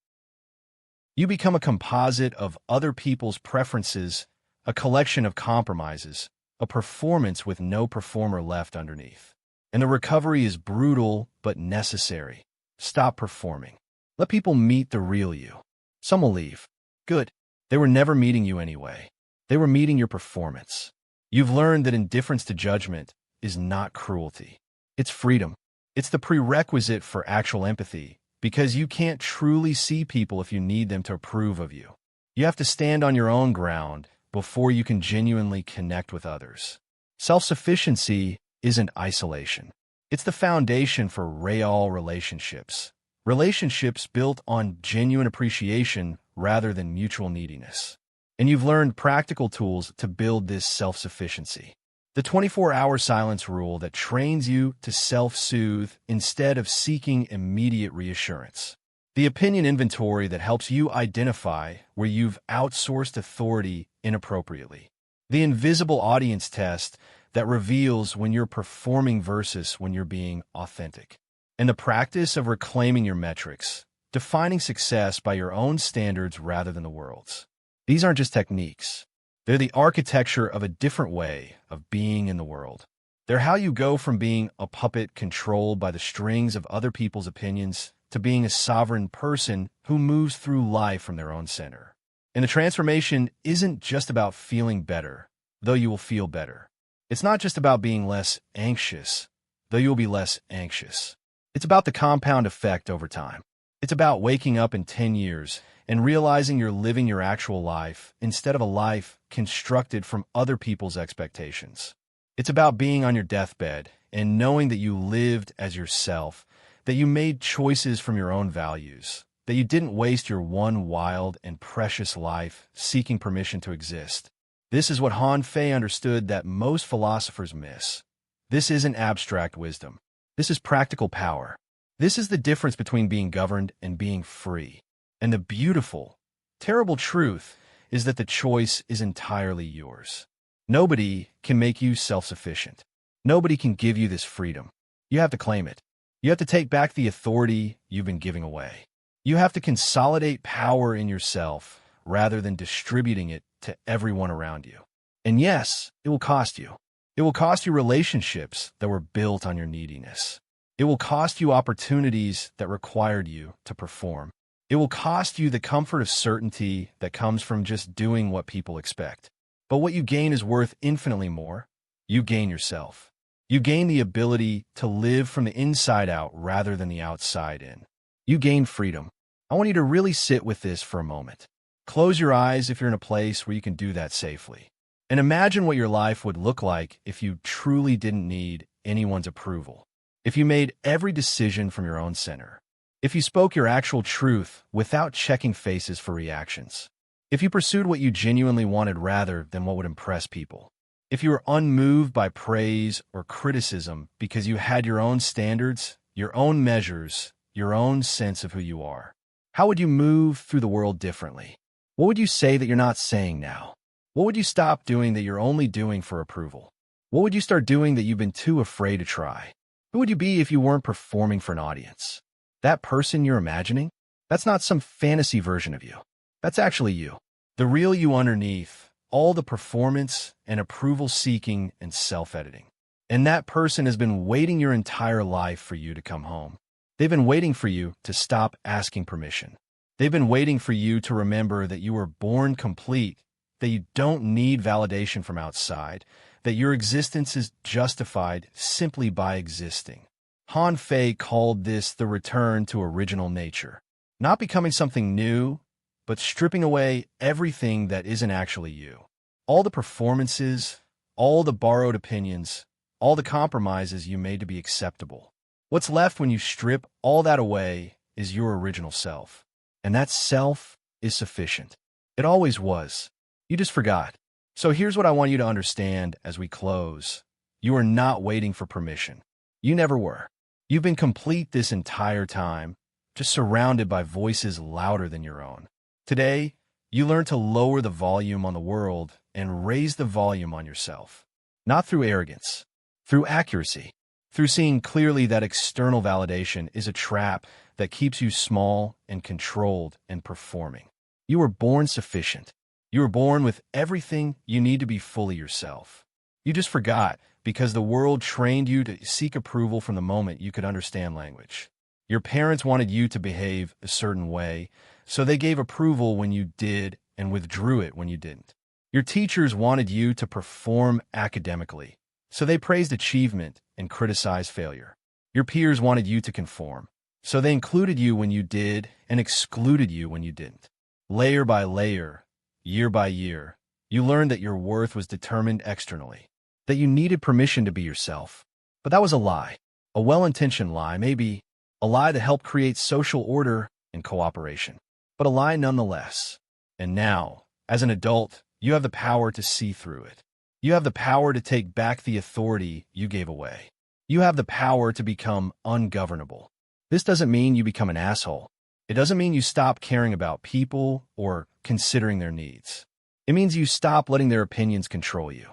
You become a composite of other people's preferences, a collection of compromises, a performance with no performer left underneath. And the recovery is brutal but necessary. Stop performing. Let people meet the real you. Some will leave. Good. They were never meeting you anyway. They were meeting your performance. You've learned that indifference to judgment is not cruelty. It's freedom. It's the prerequisite for actual empathy, because you can't truly see people if you need them to approve of you. You have to stand on your own ground before you can genuinely connect with others. Self-sufficiency isn't isolation. It's the foundation for real relationships. Relationships built on genuine appreciation rather than mutual neediness. And you've learned practical tools to build this self-sufficiency. The 24-hour silence rule that trains you to self-soothe instead of seeking immediate reassurance. The opinion inventory that helps you identify where you've outsourced authority inappropriately. The invisible audience test that reveals when you're performing versus when you're being authentic. And the practice of reclaiming your metrics, defining success by your own standards rather than the world's. These aren't just techniques. They're the architecture of a different way of being in the world. They're how you go from being a puppet controlled by the strings of other people's opinions to being a sovereign person who moves through life from their own center. And the transformation isn't just about feeling better, though you will feel better. It's not just about being less anxious, though you will be less anxious. It's about the compound effect over time. It's about waking up in 10 years and realizing you're living your actual life instead of a life constructed from other people's expectations. It's about being on your deathbed and knowing that you lived as yourself, that you made choices from your own values, that you didn't waste your one wild and precious life seeking permission to exist. This is what Han Fei understood that most philosophers miss. This isn't abstract wisdom. This is practical power. This is the difference between being governed and being free. And the beautiful, terrible truth is that the choice is entirely yours. Nobody can make you self-sufficient. Nobody can give you this freedom. You have to claim it. You have to take back the authority you've been giving away. You have to consolidate power in yourself rather than distributing it to everyone around you. And yes, it will cost you. It will cost you relationships that were built on your neediness. It will cost you opportunities that required you to perform. It will cost you the comfort of certainty that comes from just doing what people expect. But what you gain is worth infinitely more. You gain yourself. You gain the ability to live from the inside out rather than the outside in. You gain freedom. I want you to really sit with this for a moment. Close your eyes if you're in a place where you can do that safely. And imagine what your life would look like if you truly didn't need anyone's approval. If you made every decision from your own center. If you spoke your actual truth without checking faces for reactions. If you pursued what you genuinely wanted rather than what would impress people. If you were unmoved by praise or criticism because you had your own standards, your own measures, your own sense of who you are. How would you move through the world differently? What would you say that you're not saying now? What would you stop doing that you're only doing for approval? What would you start doing that you've been too afraid to try? Who would you be if you weren't performing for an audience? That person you're imagining? That's not some fantasy version of you. That's actually you. The real you underneath, all the performance and approval seeking and self-editing. And that person has been waiting your entire life for you to come home. They've been waiting for you to stop asking permission. They've been waiting for you to remember that you were born complete, that you don't need validation from outside, that your existence is justified simply by existing. Han Fei called this the return to original nature. Not becoming something new, but stripping away everything that isn't actually you. All the performances, all the borrowed opinions, all the compromises you made to be acceptable. What's left when you strip all that away is your original self. And that self is sufficient. It always was. You just forgot. So here's what I want you to understand as we close. You are not waiting for permission. You never were. You've been complete this entire time, just surrounded by voices louder than your own. Today, you learn to lower the volume on the world and raise the volume on yourself. Not through arrogance, through accuracy, through seeing clearly that external validation is a trap that keeps you small and controlled and performing. You were born sufficient. You were born with everything you need to be fully yourself. You just forgot because the world trained you to seek approval from the moment you could understand language. Your parents wanted you to behave a certain way, so they gave approval when you did and withdrew it when you didn't. Your teachers wanted you to perform academically, so they praised achievement and criticized failure. Your peers wanted you to conform, so they included you when you did and excluded you when you didn't. Layer by layer, year by year, you learned that your worth was determined externally, that you needed permission to be yourself. But that was a lie, a well-intentioned lie, maybe a lie that helped create social order and cooperation, but a lie nonetheless. And now, as an adult, you have the power to see through it. You have the power to take back the authority you gave away. You have the power to become ungovernable. This doesn't mean you become an asshole. It doesn't mean you stop caring about people or considering their needs. It means you stop letting their opinions control you.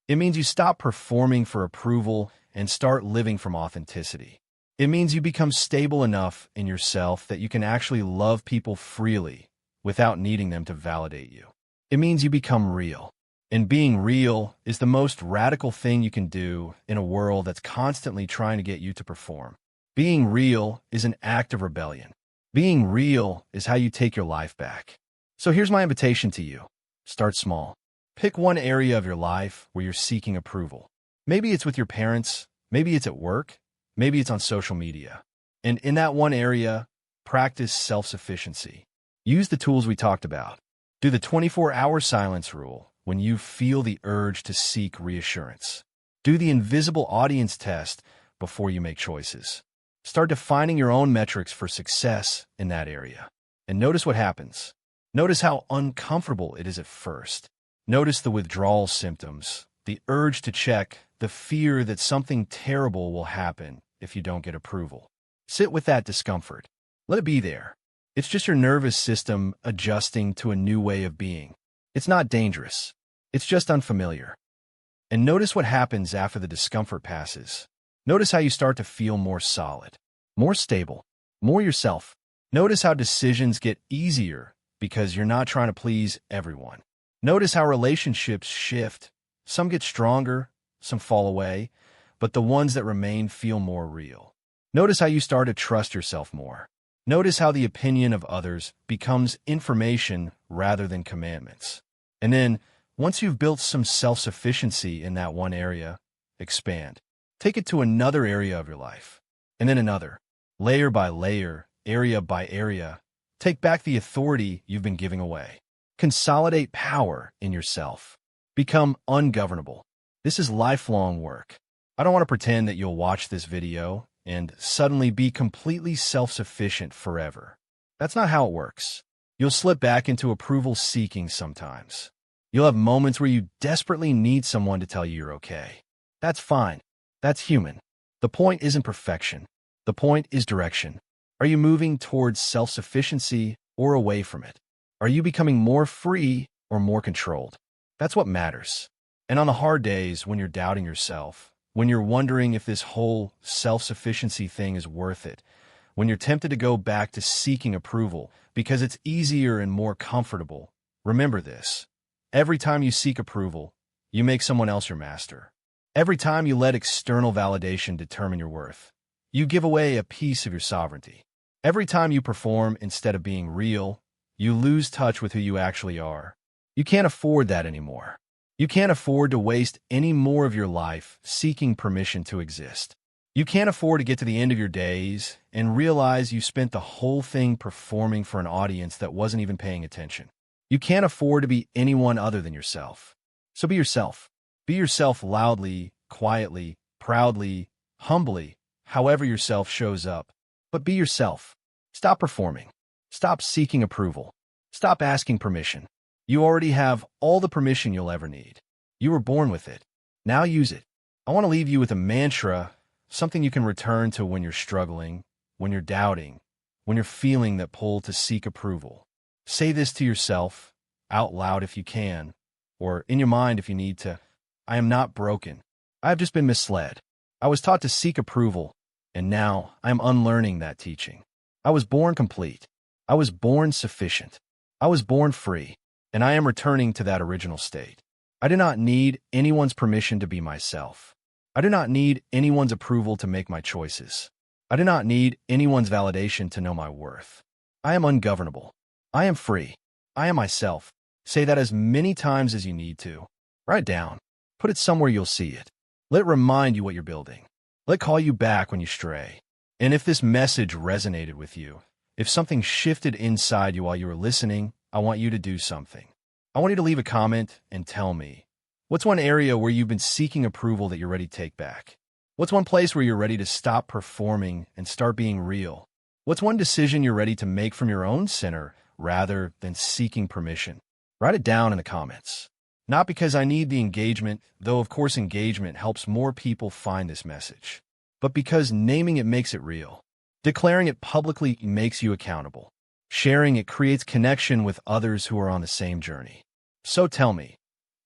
It means you stop performing for approval and start living from authenticity. It means you become stable enough in yourself that you can actually love people freely without needing them to validate you. It means you become real. And being real is the most radical thing you can do in a world that's constantly trying to get you to perform. Being real is an act of rebellion. Being real is how you take your life back. So here's my invitation to you. Start small. Pick one area of your life where you're seeking approval. Maybe it's with your parents, maybe it's at work, maybe it's on social media. And in that one area, practice self-sufficiency. Use the tools we talked about. Do the 24-hour silence rule when you feel the urge to seek reassurance. Do the invisible audience test before you make choices. Start defining your own metrics for success in that area. And notice what happens. Notice how uncomfortable it is at first. Notice the withdrawal symptoms, the urge to check, the fear that something terrible will happen if you don't get approval. Sit with that discomfort. Let it be there. It's just your nervous system adjusting to a new way of being. It's not dangerous. It's just unfamiliar. And notice what happens after the discomfort passes. Notice how you start to feel more solid, more stable, more yourself. Notice how decisions get easier because you're not trying to please everyone. Notice how relationships shift. Some get stronger, some fall away, but the ones that remain feel more real. Notice how you start to trust yourself more. Notice how the opinion of others becomes information rather than commandments. And then, once you've built some self-sufficiency in that one area, expand. Take it to another area of your life, and then another. Layer by layer, area by area, take back the authority you've been giving away. Consolidate power in yourself. Become ungovernable. This is lifelong work. I don't want to pretend that you'll watch this video and suddenly be completely self-sufficient forever. That's not how it works. You'll slip back into approval seeking sometimes. You'll have moments where you desperately need someone to tell you you're okay. That's fine. That's human. The point isn't perfection. The point is direction. Are you moving towards self-sufficiency or away from it? Are you becoming more free or more controlled? That's what matters. And on the hard days when you're doubting yourself, when you're wondering if this whole self-sufficiency thing is worth it, when you're tempted to go back to seeking approval because it's easier and more comfortable, remember this. Every time you seek approval, you make someone else your master. Every time you let external validation determine your worth, you give away a piece of your sovereignty. Every time you perform instead of being real, you lose touch with who you actually are. You can't afford that anymore. You can't afford to waste any more of your life seeking permission to exist. You can't afford to get to the end of your days and realize you spent the whole thing performing for an audience that wasn't even paying attention. You can't afford to be anyone other than yourself. So be yourself. Be yourself loudly, quietly, proudly, humbly, however yourself shows up. But be yourself. Stop performing. Stop seeking approval. Stop asking permission. You already have all the permission you'll ever need. You were born with it. Now use it. I want to leave you with a mantra, something you can return to when you're struggling, when you're doubting, when you're feeling that pull to seek approval. Say this to yourself, out loud if you can, or in your mind if you need to. I am not broken. I have just been misled. I was taught to seek approval, and now I am unlearning that teaching. I was born complete. I was born sufficient. I was born free, and I am returning to that original state. I do not need anyone's permission to be myself. I do not need anyone's approval to make my choices. I do not need anyone's validation to know my worth. I am ungovernable. I am free. I am myself. Say that as many times as you need to. Write it down. Put it somewhere you'll see it. Let it remind you what you're building. Let it call you back when you stray. And if this message resonated with you, if something shifted inside you while you were listening, I want you to do something. I want you to leave a comment and tell me, what's one area where you've been seeking approval that you're ready to take back? What's one place where you're ready to stop performing and start being real? What's one decision you're ready to make from your own center rather than seeking permission? Write it down in the comments. Not because I need the engagement, though of course engagement helps more people find this message, but because naming it makes it real. Declaring it publicly makes you accountable. Sharing it creates connection with others who are on the same journey. So tell me,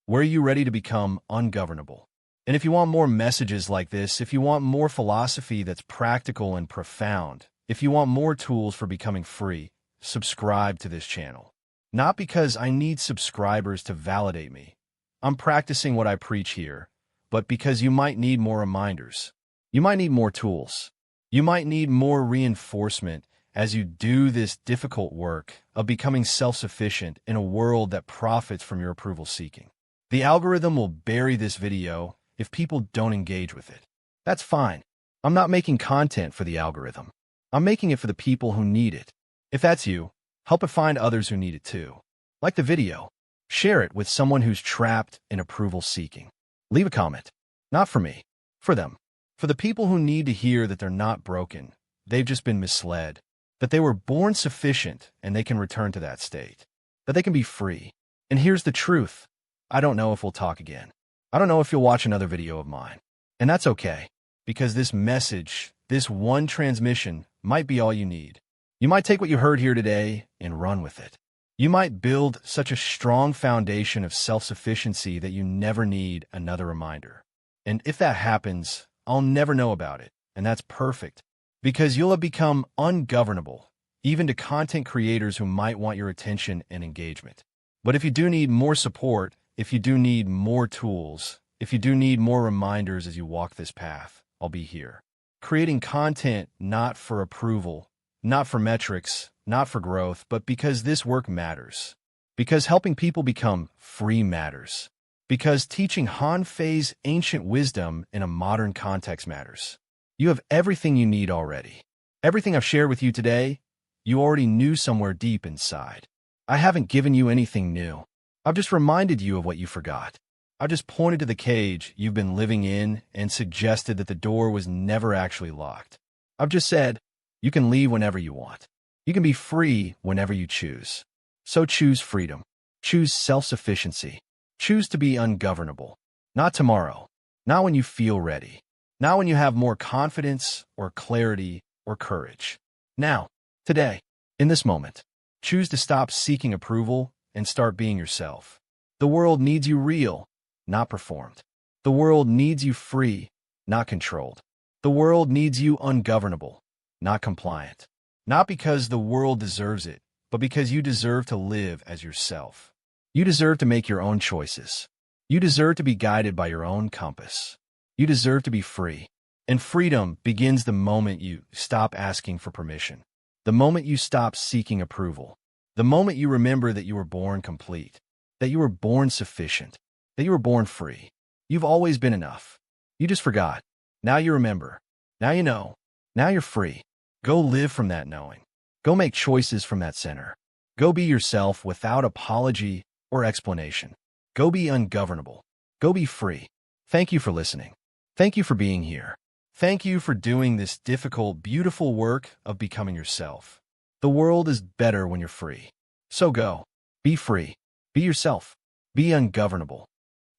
were you ready to become ungovernable? And if you want more messages like this, if you want more philosophy that's practical and profound, if you want more tools for becoming free, subscribe to this channel. Not because I need subscribers to validate me. I'm practicing what I preach here, but because you might need more reminders. You might need more tools. You might need more reinforcement as you do this difficult work of becoming self-sufficient in a world that profits from your approval seeking. The algorithm will bury this video if people don't engage with it. That's fine. I'm not making content for the algorithm. I'm making it for the people who need it. If that's you, help it find others who need it too. Like the video. Share it with someone who's trapped in approval seeking. Leave a comment. Not for me. For them. For the people who need to hear that they're not broken. They've just been misled. That they were born sufficient and they can return to that state. That they can be free. And here's the truth. I don't know if we'll talk again. I don't know if you'll watch another video of mine. And that's okay. Because this message, this one transmission, might be all you need. You might take what you heard here today and run with it. You might build such a strong foundation of self-sufficiency that you never need another reminder. And if that happens, I'll never know about it. And that's perfect. Because you'll have become ungovernable, even to content creators who might want your attention and engagement. But if you do need more support, if you do need more tools, if you do need more reminders as you walk this path, I'll be here. Creating content not for approval, not for metrics, not for growth, but because this work matters. Because helping people become free matters. Because teaching Han-Fei's ancient wisdom in a modern context matters. You have everything you need already. Everything I've shared with you today, you already knew somewhere deep inside. I haven't given you anything new. I've just reminded you of what you forgot. I've just pointed to the cage you've been living in and suggested that the door was never actually locked. I've just said, you can leave whenever you want. You can be free whenever you choose. So choose freedom. Choose self-sufficiency. Choose to be ungovernable. Not tomorrow. Not when you feel ready. Not when you have more confidence or clarity or courage. Now, today, in this moment, choose to stop seeking approval and start being yourself. The world needs you real, not performed. The world needs you free, not controlled. The world needs you ungovernable, not compliant. Not because the world deserves it, but because you deserve to live as yourself. You deserve to make your own choices. You deserve to be guided by your own compass. You deserve to be free. And freedom begins the moment you stop asking for permission. The moment you stop seeking approval. The moment you remember that you were born complete. That you were born sufficient. That you were born free. You've always been enough. You just forgot. Now you remember. Now you know. Now you're free. Go live from that knowing. Go make choices from that center. Go be yourself without apology or explanation. Go be ungovernable. Go be free. Thank you for listening. Thank you for being here. Thank you for doing this difficult, beautiful work of becoming yourself. The world is better when you're free. So go. Be free. Be yourself. Be ungovernable.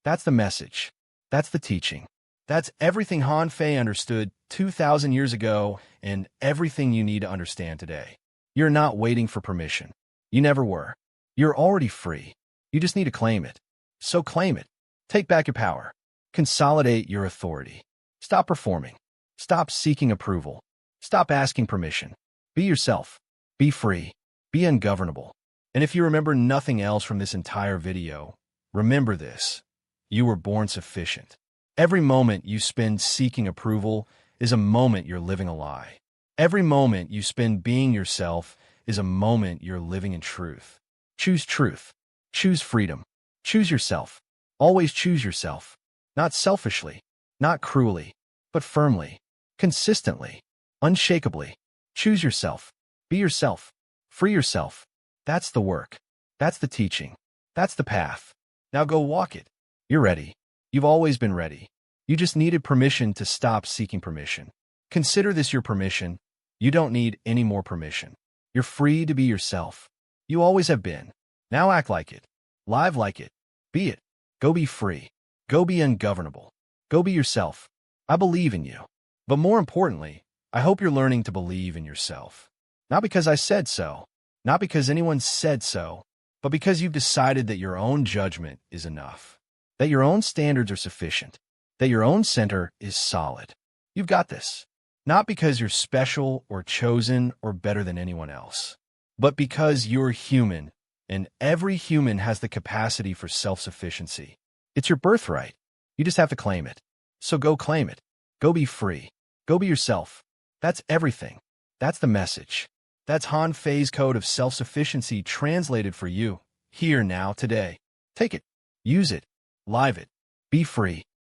That's the message. That's the teaching. That's everything Han-Fei understood 2,000 years ago and everything you need to understand today. You're not waiting for permission. You never were. You're already free. You just need to claim it. So claim it. Take back your power. Consolidate your authority. Stop performing. Stop seeking approval. Stop asking permission. Be yourself. Be free. Be ungovernable. And if you remember nothing else from this entire video, remember this. You were born sufficient. Every moment you spend seeking approval is a moment you're living a lie. Every moment you spend being yourself is a moment you're living in truth. Choose truth. Choose freedom. Choose yourself. Always choose yourself. Not selfishly, not cruelly, but firmly, consistently, unshakably. Choose yourself. Be yourself. Free yourself. That's the work. That's the teaching. That's the path. Now go walk it. You're ready. You've always been ready. You just needed permission to stop seeking permission. Consider this your permission. You don't need any more permission. You're free to be yourself. You always have been. Now act like it. Live like it. Be it. Go be free. Go be ungovernable. Go be yourself. I believe in you. But more importantly, I hope you're learning to believe in yourself. Not because I said so, Not because anyone said so, but because you've decided that your own judgment is enough, that your own standards are sufficient, that your own center is solid. You've got this. Not because you're special or chosen or better than anyone else, but because you're human, and every human has the capacity for self-sufficiency. It's your birthright. You just have to claim it. So go claim it. Go be free. Go be yourself. That's everything. That's the message. That's Han Fei's code of self-sufficiency translated for you, here, now, today. Take it. Use it. Live it. Be free.